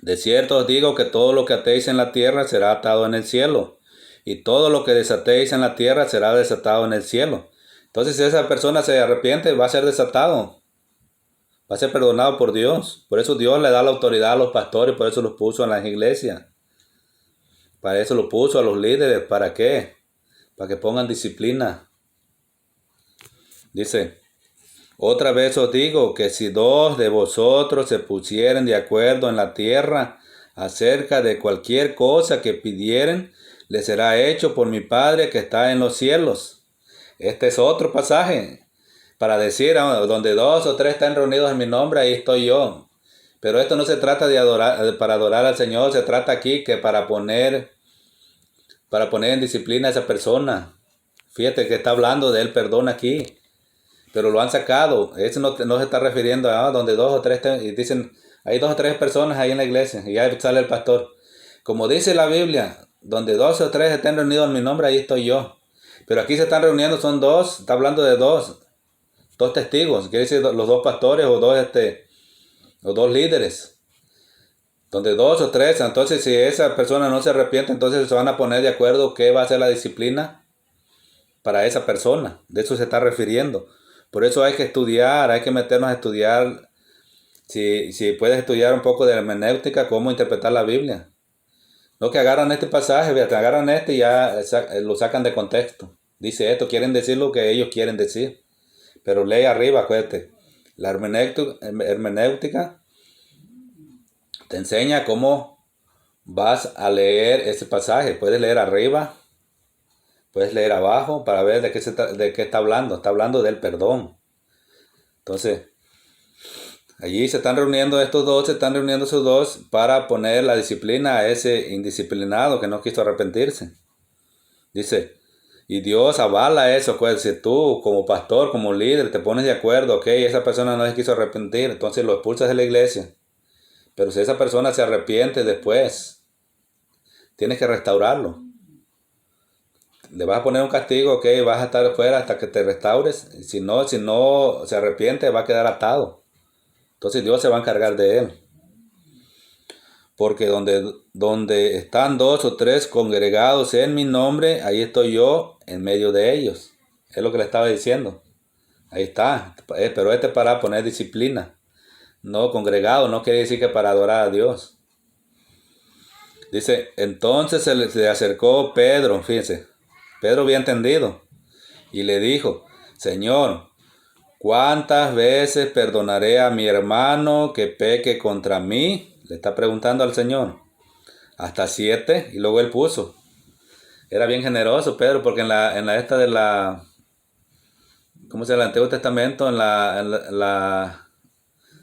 De cierto os digo que todo lo que atéis en la tierra será atado en el cielo, y todo lo que desatéis en la tierra será desatado en el cielo. Entonces, si esa persona se arrepiente, va a ser desatado. Va a ser perdonado por Dios. Por eso Dios le da la autoridad a los pastores, por eso los puso en las iglesias. Para eso los puso a los líderes. ¿Para qué? Para que pongan disciplina. Dice, otra vez os digo que si dos de vosotros se pusieren de acuerdo en la tierra acerca de cualquier cosa que pidieren, les será hecho por mi Padre que está en los cielos. Este es otro pasaje para decir, donde dos o tres están reunidos en mi nombre, ahí estoy yo. Pero esto no se trata de para adorar al Señor, se trata aquí que para poner en disciplina a esa persona. Fíjate que está hablando del perdón aquí. Pero lo han sacado. Eso no se está refiriendo a donde dos o tres y dicen, hay dos o tres personas ahí en la iglesia y ya sale el pastor. Como dice la Biblia, donde dos o tres estén reunidos en mi nombre, ahí estoy yo. Pero aquí se están reuniendo, son dos, está hablando de dos testigos, quiere decir los dos pastores o dos líderes. Donde dos o tres, entonces si esa persona no se arrepiente, entonces se van a poner de acuerdo qué va a ser la disciplina para esa persona. De eso se está refiriendo. Por eso hay que estudiar, hay que meternos a estudiar. Si puedes estudiar un poco de hermenéutica, cómo interpretar la Biblia. No que agarran este pasaje, te agarran este y ya lo sacan de contexto. Dice esto, quieren decir lo que ellos quieren decir. Pero lee arriba, acuérdate. La hermenéutica te enseña cómo vas a leer ese pasaje. Puedes leer arriba, puedes leer abajo para ver de qué está hablando. Está hablando del perdón. Entonces, allí se están reuniendo esos dos para poner la disciplina a ese indisciplinado que no quiso arrepentirse. Dice, y Dios avala eso, pues si tú como pastor, como líder, te pones de acuerdo, ok, esa persona no se quiso arrepentir, entonces lo expulsas de la iglesia. Pero si esa persona se arrepiente después, tienes que restaurarlo. Le vas a poner un castigo, ok, vas a estar fuera hasta que te restaures. Si no se arrepiente, va a quedar atado. Entonces Dios se va a encargar de él. Porque donde están dos o tres congregados en mi nombre, ahí estoy yo en medio de ellos. Es lo que le estaba diciendo. Ahí está. Pero este es para poner disciplina. No, congregado no quiere decir que para adorar a Dios. Dice, entonces se le acercó Pedro, fíjense. Pedro había entendido. Y le dijo, Señor, ¿cuántas veces perdonaré a mi hermano que peque contra mí? Le está preguntando al Señor. Hasta 7. Y luego él puso. Era bien generoso Pedro, porque en la esta de ¿Cómo se llama? El Antiguo Testamento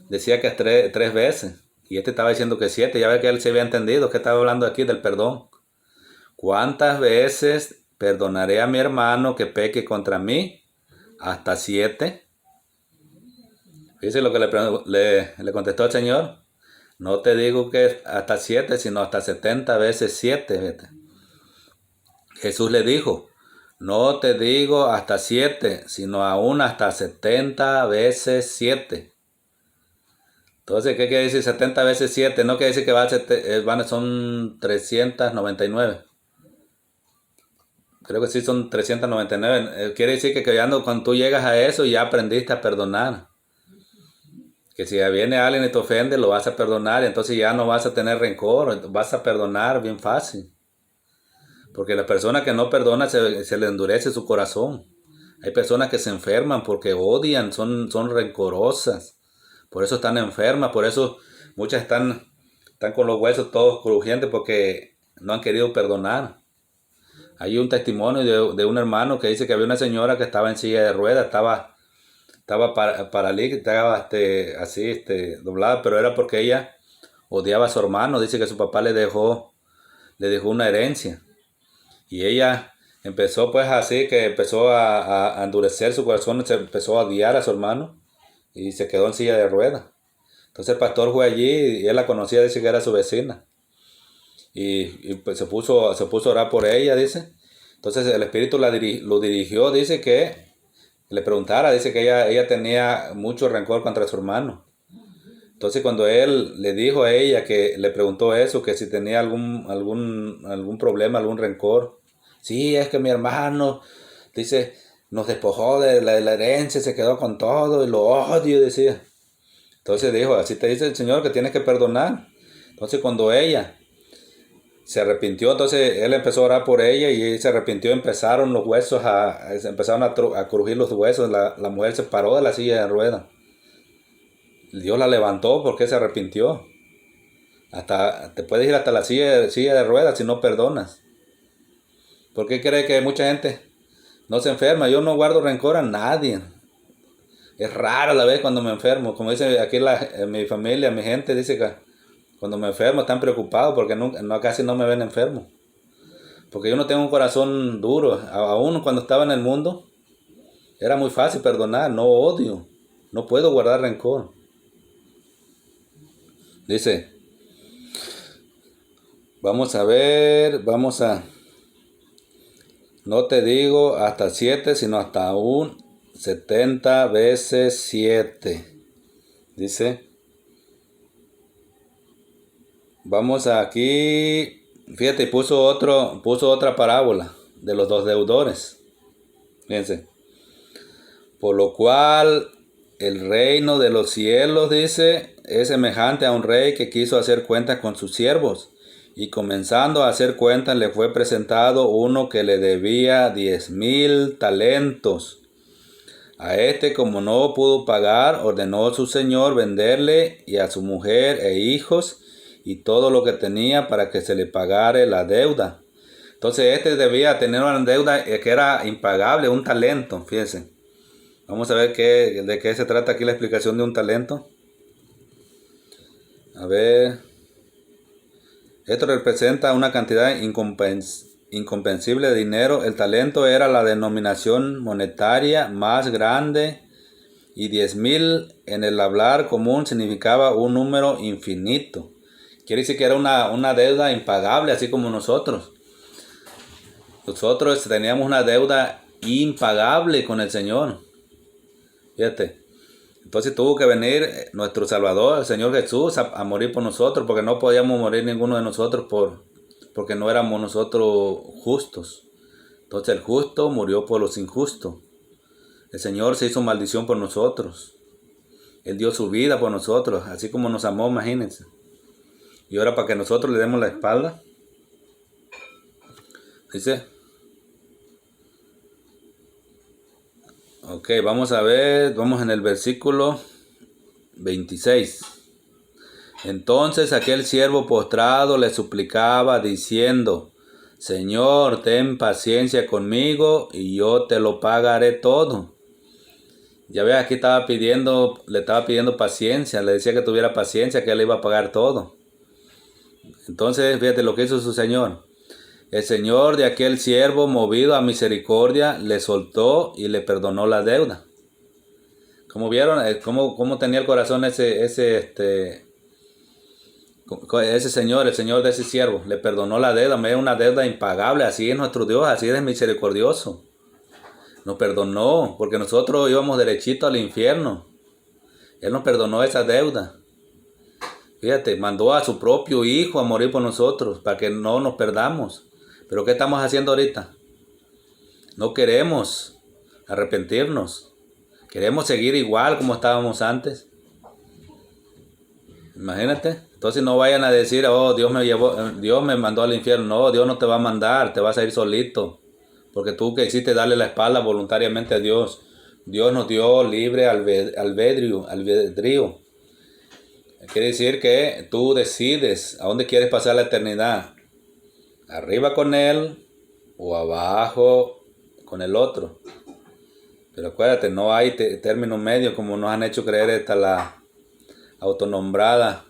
decía que es tres veces. Y este estaba diciendo que 7. Ya ve que él se había entendido que estaba hablando aquí del perdón. ¿Cuántas veces perdonaré a mi hermano que peque contra mí? ¿Hasta 7? Fíjese lo que le contestó el Señor. No te digo que hasta 7, sino hasta 70 veces 7. Fíjate. Jesús le dijo, no te digo hasta 7, sino aún hasta 70 veces 7. Entonces, ¿qué quiere decir 70 veces 7? No quiere decir que son 399. Creo que sí son 399. Quiere decir que cuando tú llegas a eso ya aprendiste a perdonar. Que si viene alguien y te ofende, lo vas a perdonar. Entonces ya no vas a tener rencor. Vas a perdonar bien fácil. Porque la persona que no perdona se le endurece su corazón. Hay personas que se enferman porque odian, son rencorosas. Por eso están enfermas, por eso muchas están con los huesos todos crujientes porque no han querido perdonar. Hay un testimonio de un hermano que dice que había una señora que estaba en silla de ruedas, estaba paralítica, estaba así doblada, pero era porque ella odiaba a su hermano. Dice que su papá le dejó una herencia. Y ella empezó pues así, que empezó a endurecer su corazón, se empezó a odiar a su hermano y se quedó en silla de ruedas. Entonces el pastor fue allí y él la conocía, dice que era su vecina. Y pues se puso a orar por ella, dice. Entonces el Espíritu lo dirigió, dice que le preguntara, dice que ella tenía mucho rencor contra su hermano. Entonces cuando él le dijo a ella, que le preguntó eso, que si tenía algún problema, algún rencor. Sí, es que mi hermano, dice, nos despojó de la herencia, se quedó con todo y lo odio, decía. Entonces dijo, así te dice el Señor que tienes que perdonar. Entonces cuando ella se arrepintió, entonces él empezó a orar por ella y ella se arrepintió, empezaron los huesos empezaron a crujir los huesos, la mujer se paró de la silla de ruedas. Dios la levantó porque se arrepintió. Te puedes ir hasta la silla de ruedas si no perdonas. ¿Por qué cree que mucha gente no se enferma? Yo no guardo rencor a nadie. Es rara la vez cuando me enfermo. Como dice aquí mi familia, mi gente, dice que cuando me enfermo están preocupados porque casi no me ven enfermo. Porque yo no tengo un corazón duro. Aún cuando estaba en el mundo, era muy fácil perdonar, no odio. No puedo guardar rencor. Dice, no te digo hasta 7, sino hasta aún 70 veces 7. Dice, vamos aquí, fíjate, puso otra parábola de los dos deudores. Fíjense, por lo cual el reino de los cielos, dice, es semejante a un rey que quiso hacer cuentas con sus siervos. Y comenzando a hacer cuentas, le fue presentado uno que le debía 10,000 talentos. A como no pudo pagar, ordenó su señor venderle y a su mujer e hijos y todo lo que tenía para que se le pagare la deuda. Entonces debía tener una deuda que era impagable, un talento, fíjense. Vamos a ver de qué se trata aquí la explicación de un talento. A ver. Esto representa una cantidad incomprensible de dinero. El talento era la denominación monetaria más grande y 10,000 en el hablar común significaba un número infinito. Quiere decir que era una deuda impagable, así como nosotros. Nosotros teníamos una deuda impagable con el Señor. Fíjate. Entonces tuvo que venir nuestro Salvador, el Señor Jesús, a morir por nosotros, porque no podíamos morir ninguno de nosotros porque no éramos nosotros justos. Entonces el justo murió por los injustos. El Señor se hizo maldición por nosotros. Él dio su vida por nosotros, así como nos amó, imagínense. Y ahora para que nosotros le demos la espalda. Dice. Ok, vamos a ver, vamos en el versículo 26. Entonces aquel siervo postrado le suplicaba diciendo, Señor, ten paciencia conmigo y yo te lo pagaré todo. Ya ves, aquí le estaba pidiendo paciencia, le decía que tuviera paciencia, que él iba a pagar todo. Entonces, fíjate lo que hizo su señor. El señor de aquel siervo, movido a misericordia, le soltó y le perdonó la deuda. Como vieron, cómo tenía el corazón ese señor, el señor de ese siervo, le perdonó la deuda, me dio una deuda impagable, así es nuestro Dios, así es misericordioso. Nos perdonó, porque nosotros íbamos derechito al infierno. Él nos perdonó esa deuda. Fíjate, mandó a su propio hijo a morir por nosotros, para que no nos perdamos. Pero ¿qué estamos haciendo ahorita? No queremos arrepentirnos. Queremos seguir igual como estábamos antes. Imagínate. Entonces no vayan a decir, oh, Dios me mandó al infierno. No, Dios no te va a mandar, te vas a ir solito. Porque tú que quisiste darle la espalda voluntariamente a Dios. Dios nos dio libre albedrío. Quiere decir que tú decides a dónde quieres pasar la eternidad. Arriba con Él o abajo con el otro. Pero acuérdate, no hay término medio como nos han hecho creer esta la autonombrada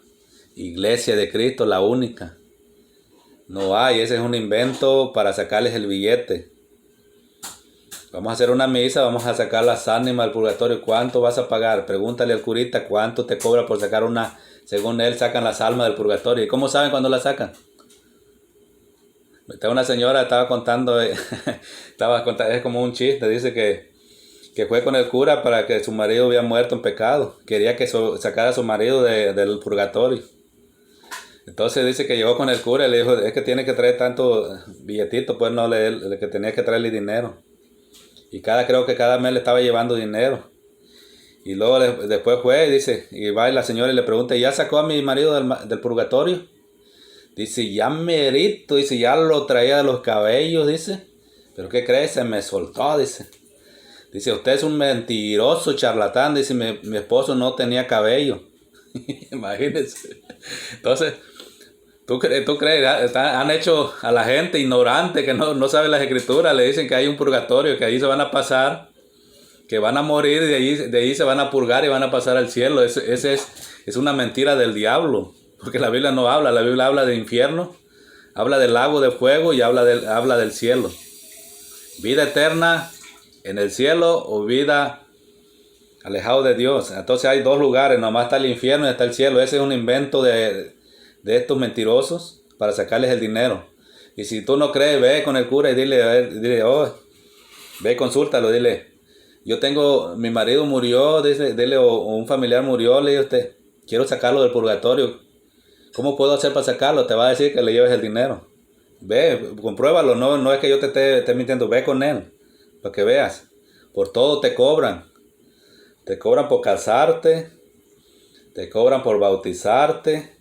Iglesia de Cristo, la única. No hay, ese es un invento para sacarles el billete. Vamos a hacer una misa, vamos a sacar las ánimas del purgatorio. ¿Cuánto vas a pagar? Pregúntale al curita cuánto te cobra por sacar una. Según él, sacan las almas del purgatorio. ¿Y cómo saben cuándo las sacan? Una señora estaba contando, es como un chiste, dice que fue con el cura para que su marido había muerto en pecado. Quería que sacara a su marido del purgatorio. Entonces dice que llegó con el cura y le dijo, es que tiene que traer tanto billetito, pues no, que tenía que traerle dinero. Y creo que cada mes le estaba llevando dinero. Y luego después fue y dice, y va y la señora y le pregunta, ¿ya sacó a mi marido del purgatorio? Dice, ya merito, dice, ya lo traía de los cabellos, dice. ¿Pero qué crees? Se me soltó, dice. Dice, usted es un mentiroso, charlatán, dice, mi esposo no tenía cabello. Imagínense. Entonces, ¿tú crees? Han hecho a la gente ignorante que no sabe las escrituras, le dicen que hay un purgatorio, que ahí se van a pasar, que van a morir y de ahí se van a purgar y van a pasar al cielo. Ese es una mentira del diablo, porque la Biblia no habla, la Biblia habla de infierno, habla del lago de fuego y habla del cielo. Vida eterna en el cielo o vida alejado de Dios. Entonces hay dos lugares, nomás está el infierno y está el cielo. Ese es un invento de estos mentirosos para sacarles el dinero. Y si tú no crees, ve con el cura y dile, oh, ve, consúltalo, dile, mi marido murió, dile, o un familiar murió, le dice usted, quiero sacarlo del purgatorio. ¿Cómo puedo hacer para sacarlo? Te va a decir que le lleves el dinero. Ve, compruébalo, no es que yo te esté mintiendo, ve con él, para que veas. Por todo te cobran. Te cobran por casarte, te cobran por bautizarte,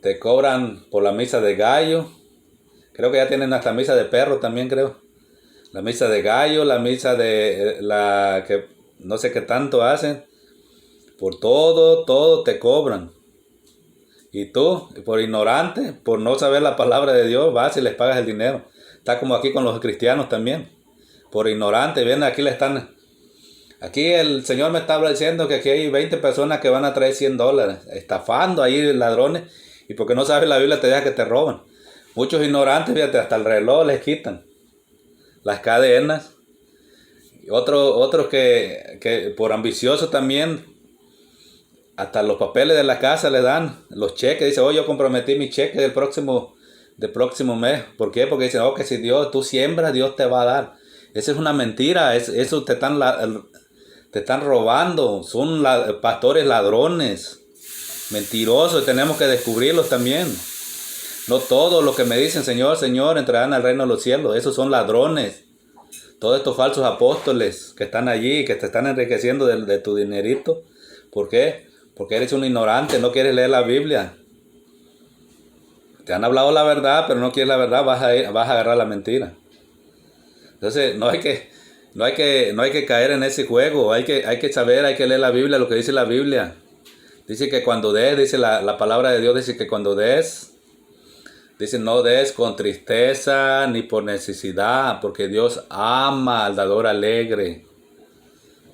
te cobran por la misa de gallo. Creo que ya tienen hasta misa de perro también, creo. La misa de gallo, la misa de la que no sé qué tanto hacen. Por todo te cobran. Y tú, por ignorante, por no saber la palabra de Dios, vas y les pagas el dinero. Está como aquí con los cristianos también. Por ignorante, vienen aquí Aquí el Señor me estaba diciendo que aquí hay 20 personas que van a traer $100, estafando ahí ladrones, y porque no sabes la Biblia te deja que te roban. Muchos ignorantes, fíjate, hasta el reloj les quitan, las cadenas. Otros que por ambiciosos también, hasta los papeles de la casa le dan, los cheques. Dice, oh, yo comprometí mi cheque del próximo mes. ¿Por qué? Porque dicen, oh, que si tú siembras, Dios te va a dar. Esa es una mentira, eso te están robando, son pastores ladrones, mentirosos, tenemos que descubrirlos también. No todos los que me dicen Señor, Señor, entrarán al reino de los cielos, esos son ladrones. Todos estos falsos apóstoles que están allí, que te están enriqueciendo de tu dinerito. ¿Por qué? Porque eres un ignorante, no quieres leer la Biblia. Te han hablado la verdad, pero no quieres la verdad, vas a agarrar la mentira. Entonces no hay que caer en ese juego, hay que saber, hay que leer la Biblia, lo que dice la Biblia. Dice que cuando des, dice la palabra de Dios, dice que cuando des, dice no des con tristeza ni por necesidad, porque Dios ama al dador alegre.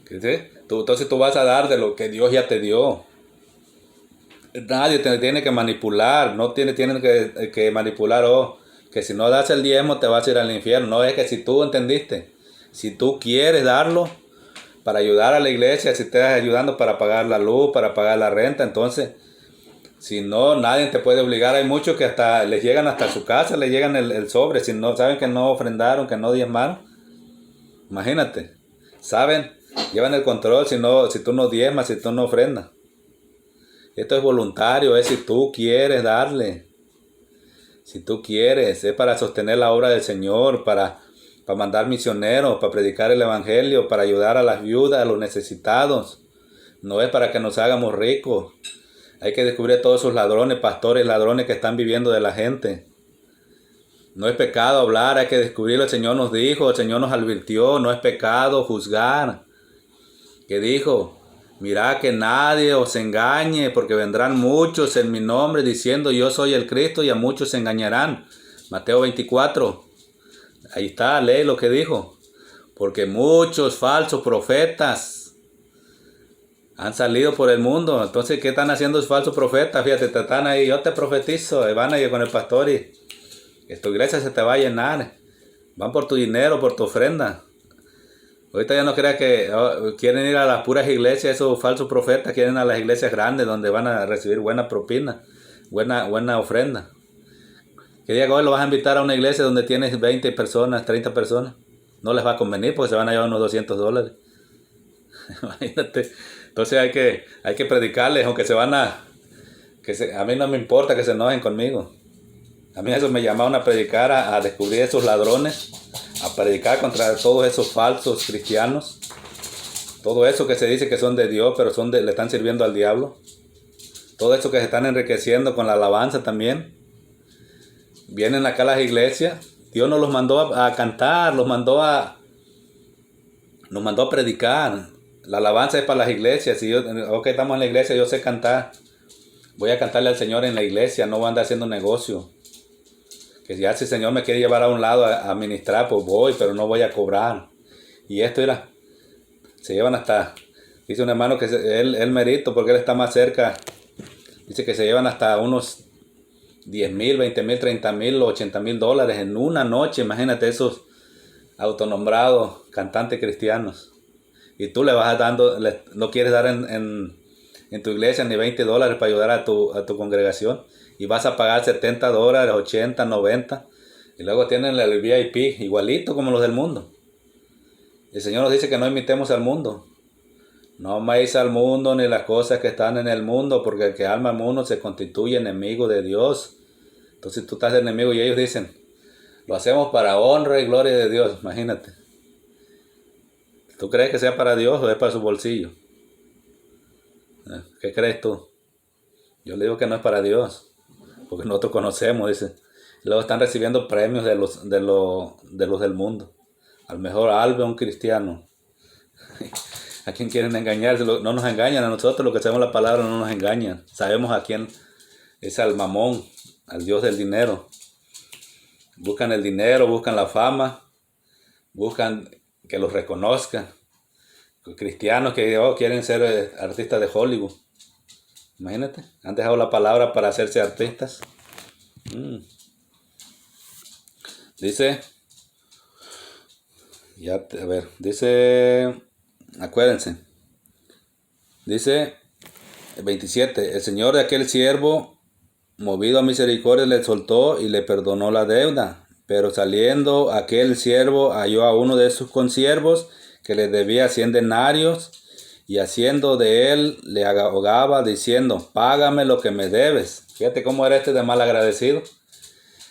¿Sí? Entonces tú vas a dar de lo que Dios ya te dio. Nadie te tiene que manipular, no tienen que manipular, que si no das el diezmo te vas a ir al infierno. No, es que si tú entendiste, si tú quieres darlo para ayudar a la iglesia, si estás ayudando para pagar la luz, para pagar la renta, entonces, si no, nadie te puede obligar. Hay muchos que hasta les llegan hasta su casa, les llegan el sobre, si no saben que no ofrendaron, que no diezmaron. Imagínate, saben, llevan el control si tú no diezmas, si tú no ofrendas. Esto es voluntario, es si tú quieres darle. Si tú quieres, es para sostener la obra del Señor, para mandar misioneros, para predicar el Evangelio, para ayudar a las viudas, a los necesitados. No es para que nos hagamos ricos. Hay que descubrir a todos esos ladrones, pastores, ladrones que están viviendo de la gente. No es pecado hablar, hay que descubrirlo. El Señor nos dijo, el Señor nos advirtió, no es pecado juzgar. ¿Qué dijo? Mirad que nadie os engañe, porque vendrán muchos en mi nombre diciendo yo soy el Cristo y a muchos se engañarán. Mateo 24. Ahí está, lee lo que dijo. Porque muchos falsos profetas han salido por el mundo. Entonces, ¿qué están haciendo los falsos profetas? Fíjate, te están ahí, yo te profetizo, y van a ir con el pastor y tu iglesia se te va a llenar. Van por tu dinero, por tu ofrenda. Ahorita ya no creas que quieren ir a las puras iglesias, esos falsos profetas quieren a las iglesias grandes donde van a recibir buena propina, buena ofrenda. ¿Qué día hoy lo vas a invitar a una iglesia donde tienes 20 personas, 30 personas? No les va a convenir porque se van a llevar unos $200. Imagínate. Entonces hay que predicarles, aunque se van a mí no me importa que se enojen conmigo. A mí eso me llamaron a predicar, a descubrir esos ladrones, a predicar contra todos esos falsos cristianos, todo eso que se dice que son de Dios, pero le están sirviendo al diablo, todo eso que se están enriqueciendo con la alabanza también. Vienen acá a las iglesias, Dios nos los mandó a cantar, nos mandó a predicar. La alabanza es para las iglesias. Si estamos en la iglesia, yo sé cantar, voy a cantarle al Señor en la iglesia, no voy a andar haciendo negocio. Que ya si el Señor me quiere llevar a un lado a ministrar, pues voy, pero no voy a cobrar. Y esto era, se llevan hasta, dice un hermano que él merito porque él está más cerca, dice que se llevan hasta unos 10,000, 20,000, 30,000, $80,000 en una noche. Imagínate esos autonombrados cantantes cristianos. Y tú le vas dando, no quieres dar en tu iglesia ni $20 para ayudar a tu congregación. Y vas a pagar $70, $80, $90. Y luego tienen el VIP, igualito como los del mundo. El Señor nos dice que no imitemos al mundo. No améis al mundo ni las cosas que están en el mundo, porque el que ama al mundo se constituye enemigo de Dios. Entonces tú estás de enemigo y ellos dicen, lo hacemos para honra y gloria de Dios. Imagínate. ¿Tú crees que sea para Dios o es para su bolsillo? ¿Qué crees tú? Yo le digo que no es para Dios. Porque nosotros conocemos, dice. Luego están recibiendo premios de los del mundo. Al mejor albe un cristiano. ¿A quién quieren engañar? No nos engañan a nosotros, los que sabemos la palabra no nos engañan. Sabemos a quién es, al mamón, al Dios del dinero. Buscan el dinero, buscan la fama, buscan que los reconozcan. Cristianos que quieren ser artistas de Hollywood. Imagínate, han dejado la palabra para hacerse artistas. Dice, acuérdense, dice 27, el Señor de aquel siervo, movido a misericordia, le soltó y le perdonó la deuda. Pero saliendo aquel siervo halló a uno de sus consiervos que le debía 100 denarios. Y haciendo de él, le ahogaba diciendo, págame lo que me debes. Fíjate cómo era de mal agradecido.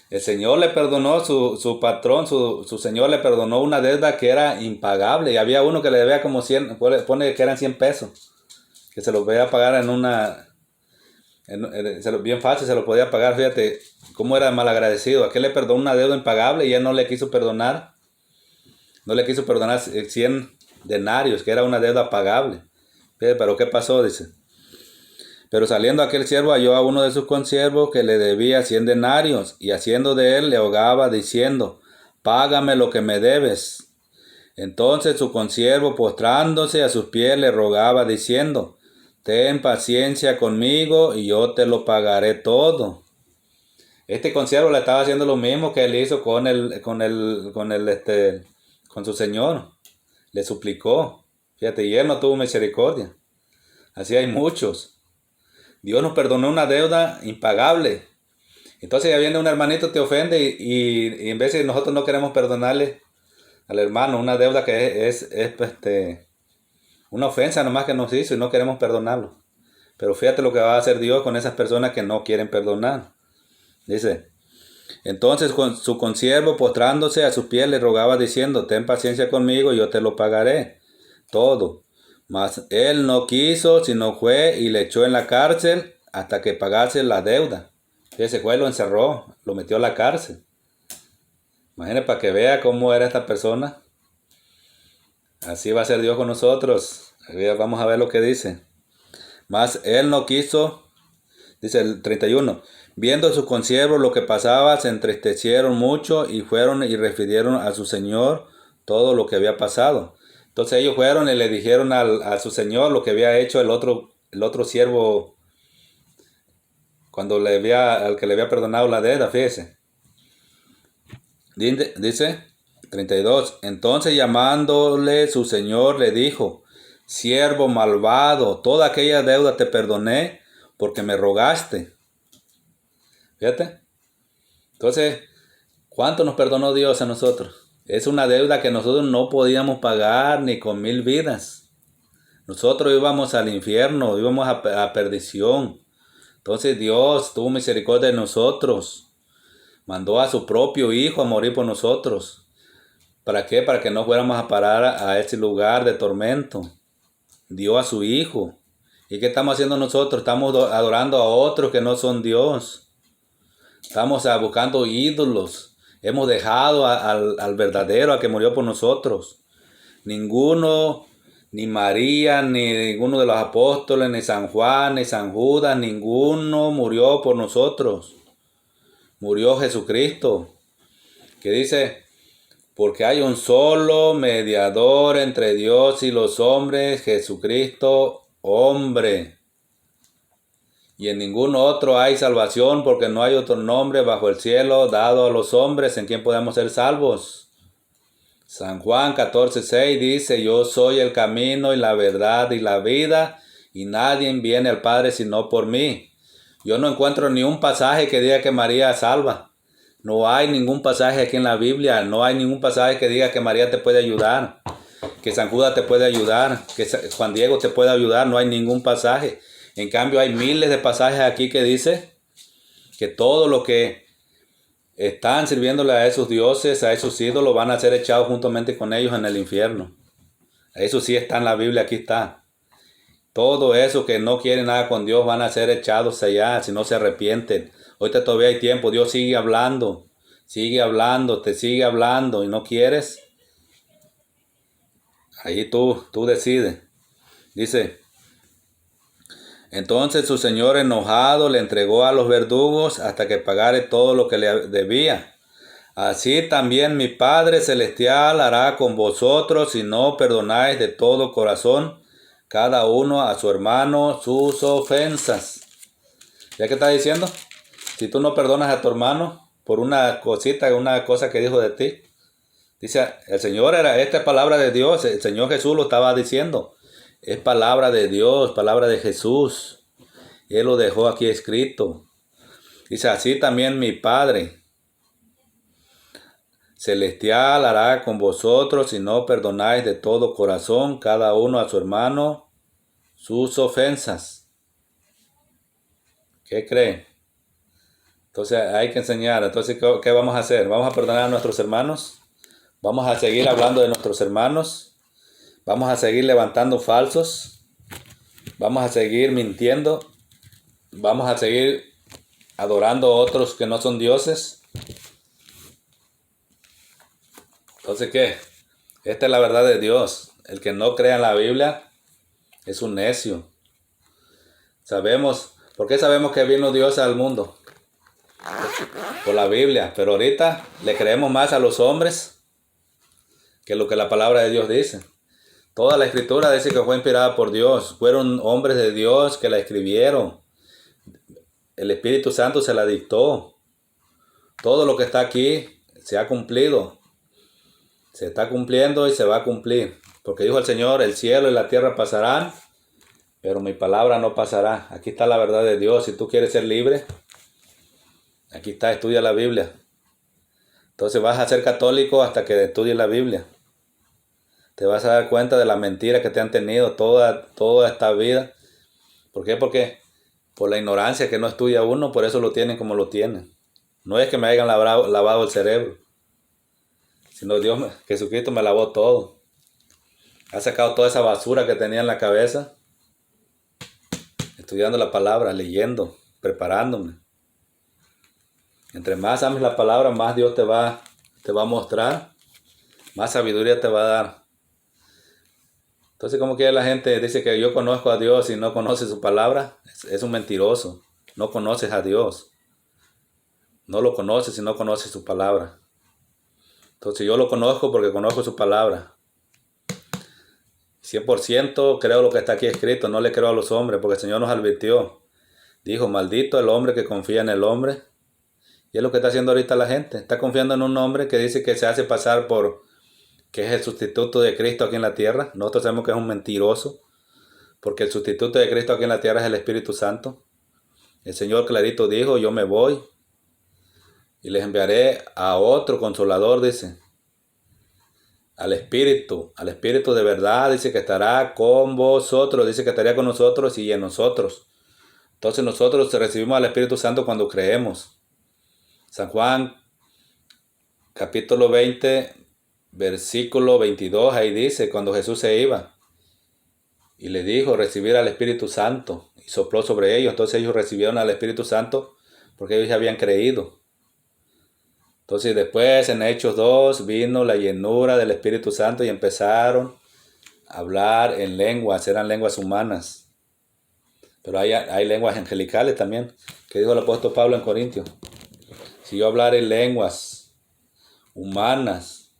El Señor le perdonó, su patrón, su Señor le perdonó una deuda que era impagable. Y había uno que le debía como 100, pone que eran 100 pesos. Que se los podía pagar bien fácil, se lo podía pagar. Fíjate cómo era mal agradecido. Aquel le perdonó una deuda impagable y él no le quiso perdonar. No le quiso perdonar 100 denarios, que era una deuda pagable. Pero ¿qué pasó? Dice. Pero saliendo aquel siervo halló a uno de sus consiervos que le debía 100 denarios y haciendo de él le ahogaba diciendo, págame lo que me debes. Entonces su consiervo, postrándose a sus pies, le rogaba, diciendo, ten paciencia conmigo y yo te lo pagaré todo. Este consiervo le estaba haciendo lo mismo que él hizo con su señor. Le suplicó. Fíjate, y él no tuvo misericordia. Así hay muchos. Dios nos perdonó una deuda impagable. Entonces ya viene un hermanito, te ofende y en vez de nosotros no queremos perdonarle al hermano una deuda que es una ofensa nomás que nos hizo y no queremos perdonarlo. Pero fíjate lo que va a hacer Dios con esas personas que no quieren perdonar. Dice, entonces con su consiervo, postrándose a sus pies, le rogaba diciendo, ten paciencia conmigo y yo te lo pagaré todo. Mas él no quiso, sino fue y le echó en la cárcel hasta que pagase la deuda. Ese fue, lo encerró, lo metió a la cárcel. Imagínate para que vea cómo era esta persona. Así va a ser Dios con nosotros. Vamos a ver lo que dice. Mas él no quiso, dice el 31. Viendo sus consiervos lo que pasaba, se entristecieron mucho y fueron y refirieron a su señor todo lo que había pasado. Entonces ellos fueron y le dijeron a su señor lo que había hecho el otro siervo cuando al que le había perdonado la deuda, fíjese. Dice 32. Entonces llamándole su señor le dijo, siervo malvado, toda aquella deuda te perdoné porque me rogaste. Fíjate. Entonces, ¿cuánto nos perdonó Dios a nosotros? Es una deuda que nosotros no podíamos pagar ni con 1000 vidas. Nosotros íbamos al infierno, íbamos a perdición. Entonces Dios tuvo misericordia de nosotros. Mandó a su propio Hijo a morir por nosotros. ¿Para qué? Para que no fuéramos a parar a ese lugar de tormento. Dio a su Hijo. ¿Y qué estamos haciendo nosotros? Estamos adorando a otros que no son Dios. Estamos buscando ídolos. Hemos dejado al verdadero, al que murió por nosotros. Ninguno, ni María, ni ninguno de los apóstoles, ni San Juan, ni San Judas, ninguno murió por nosotros. Murió Jesucristo, que dice, porque hay un solo mediador entre Dios y los hombres, Jesucristo, hombre. Y en ningún otro hay salvación, porque no hay otro nombre bajo el cielo dado a los hombres en quien podemos ser salvos. San Juan 14:6 dice, yo soy el camino y la verdad y la vida, y nadie viene al Padre sino por mí. Yo no encuentro ni un pasaje que diga que María salva. No hay ningún pasaje aquí en la Biblia, no hay ningún pasaje que diga que María te puede ayudar, que San Judas te puede ayudar, que Juan Diego te puede ayudar, no hay ningún pasaje. En cambio hay miles de pasajes aquí que dice que todo lo que están sirviéndole a esos dioses, a esos ídolos, van a ser echados juntamente con ellos en el infierno. Eso sí está en la Biblia, aquí está. Todo eso que no quieren nada con Dios van a ser echados allá si no se arrepienten. Ahorita todavía hay tiempo, Dios sigue hablando, te sigue hablando y no quieres. Ahí tú decides. Dice, entonces su señor enojado le entregó a los verdugos hasta que pagare todo lo que le debía. Así también mi Padre Celestial hará con vosotros si no perdonáis de todo corazón cada uno a su hermano sus ofensas. ¿Ya qué está diciendo? Si tú no perdonas a tu hermano por una cosita, una cosa que dijo de ti. Dice, el Señor esta es palabra de Dios, el Señor Jesús lo estaba diciendo. Es palabra de Dios, palabra de Jesús. Él lo dejó aquí escrito. Dice, así también mi Padre Celestial hará con vosotros si no perdonáis de todo corazón cada uno a su hermano sus ofensas. ¿Qué creen? Entonces hay que enseñar. Entonces, ¿qué vamos a hacer? ¿Vamos a perdonar a nuestros hermanos? ¿Vamos a seguir hablando de nuestros hermanos? ¿Vamos a seguir levantando falsos? ¿Vamos a seguir mintiendo? ¿Vamos a seguir adorando a otros que no son dioses? Entonces, ¿qué? Esta es la verdad de Dios. El que no crea en la Biblia es un necio. ¿Por qué sabemos que vino Dios al mundo? Por la Biblia. Pero ahorita le creemos más a los hombres que es lo que la palabra de Dios dice. Toda la escritura dice que fue inspirada por Dios. Fueron hombres de Dios que la escribieron. El Espíritu Santo se la dictó. Todo lo que está aquí se ha cumplido. Se está cumpliendo y se va a cumplir. Porque dijo el Señor, el cielo y la tierra pasarán, pero mi palabra no pasará. Aquí está la verdad de Dios. Si tú quieres ser libre, aquí está, estudia la Biblia. Entonces vas a ser católico hasta que estudies la Biblia. Te vas a dar cuenta de la mentira que te han tenido toda esta vida. ¿Por qué? Porque por la ignorancia que no estudia uno, por eso lo tienen como lo tienen. No es que me hayan lavado el cerebro, sino Jesucristo me lavó todo. Ha sacado toda esa basura que tenía en la cabeza, estudiando la palabra, leyendo, preparándome. Entre más ames la palabra, más Dios te va a mostrar, más sabiduría te va a dar. Entonces, como que la gente dice que yo conozco a Dios y no conoce su palabra, es un mentiroso. No conoces a Dios. No lo conoces si no conoces su palabra. Entonces yo lo conozco porque conozco su palabra. 100% creo lo que está aquí escrito, no le creo a los hombres, porque el Señor nos advirtió. Dijo, maldito el hombre que confía en el hombre. Y es lo que está haciendo ahorita la gente. Está confiando en un hombre que dice que se hace pasar que es el sustituto de Cristo aquí en la tierra. Nosotros sabemos que es un mentiroso, porque el sustituto de Cristo aquí en la tierra es el Espíritu Santo. El Señor clarito dijo, yo me voy y les enviaré a otro consolador, dice. Al Espíritu de verdad, dice que estará con vosotros, dice que estaría con nosotros y en nosotros. Entonces nosotros recibimos al Espíritu Santo cuando creemos. San Juan, capítulo 20, versículo 22, ahí dice, cuando Jesús se iba y le dijo recibir al Espíritu Santo y sopló sobre ellos, entonces ellos recibieron al Espíritu Santo porque ellos ya habían creído. Entonces después en Hechos 2 vino la llenura del Espíritu Santo y empezaron a hablar en lenguas, eran lenguas humanas. Pero hay lenguas angelicales también, que dijo el apóstol Pablo en Corintios. Si yo hablar en lenguas humanas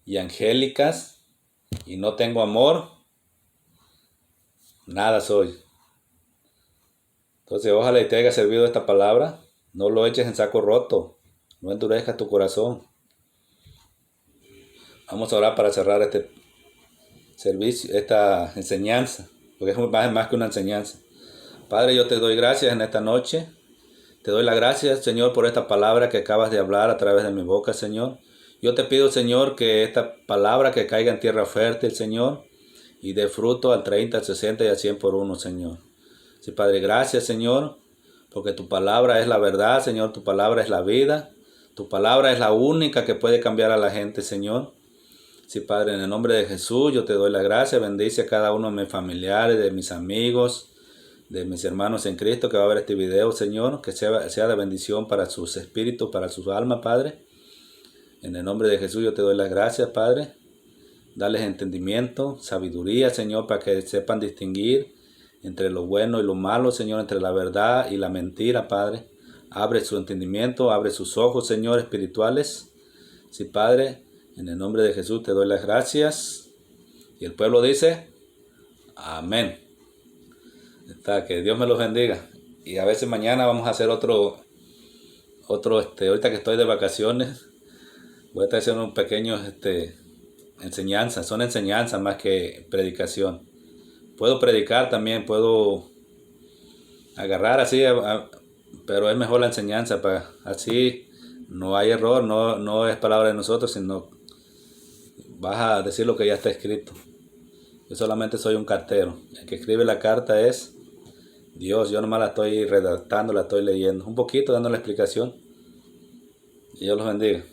y angélicas y no tengo amor, nada soy. Entonces ojalá y te haya servido esta palabra, no lo eches en saco roto. No endurezcas tu corazón. Vamos a orar para cerrar este servicio, esta enseñanza, porque es más que una enseñanza. Padre, yo te doy gracias en esta noche. Te doy las gracias, Señor, por esta palabra que acabas de hablar a través de mi boca, Señor. Yo te pido, Señor, que esta palabra que caiga en tierra fértil, Señor, y dé fruto al 30, al 60 y al 100 por uno, Señor. Sí, Padre, gracias, Señor, porque tu palabra es la verdad, Señor, tu palabra es la vida. Tu palabra es la única que puede cambiar a la gente, Señor. Sí, Padre, en el nombre de Jesús, yo te doy la gracia. Bendice a cada uno de mis familiares, de mis amigos, de mis hermanos en Cristo que va a ver este video, Señor. Que sea de bendición para sus espíritus, para sus almas, Padre. En el nombre de Jesús, yo te doy las gracias, Padre. Dales entendimiento, sabiduría, Señor, para que sepan distinguir entre lo bueno y lo malo, Señor, entre la verdad y la mentira, Padre. Abre su entendimiento, abre sus ojos, Señor, espirituales. Sí, Padre, en el nombre de Jesús te doy las gracias. Y el pueblo dice, amén. Que Dios me los bendiga. Y a veces mañana vamos a hacer otro, ahorita que estoy de vacaciones, voy a estar haciendo un pequeño, enseñanza. Son enseñanzas más que predicación. Puedo predicar también, puedo agarrar así, pero es mejor la enseñanza, así no hay error, no es palabra de nosotros, sino vas a decir lo que ya está escrito. Yo solamente soy un cartero. El que escribe la carta es Dios. Yo nomás la estoy redactando, la estoy leyendo. Un poquito dando la explicación. Y Dios los bendiga.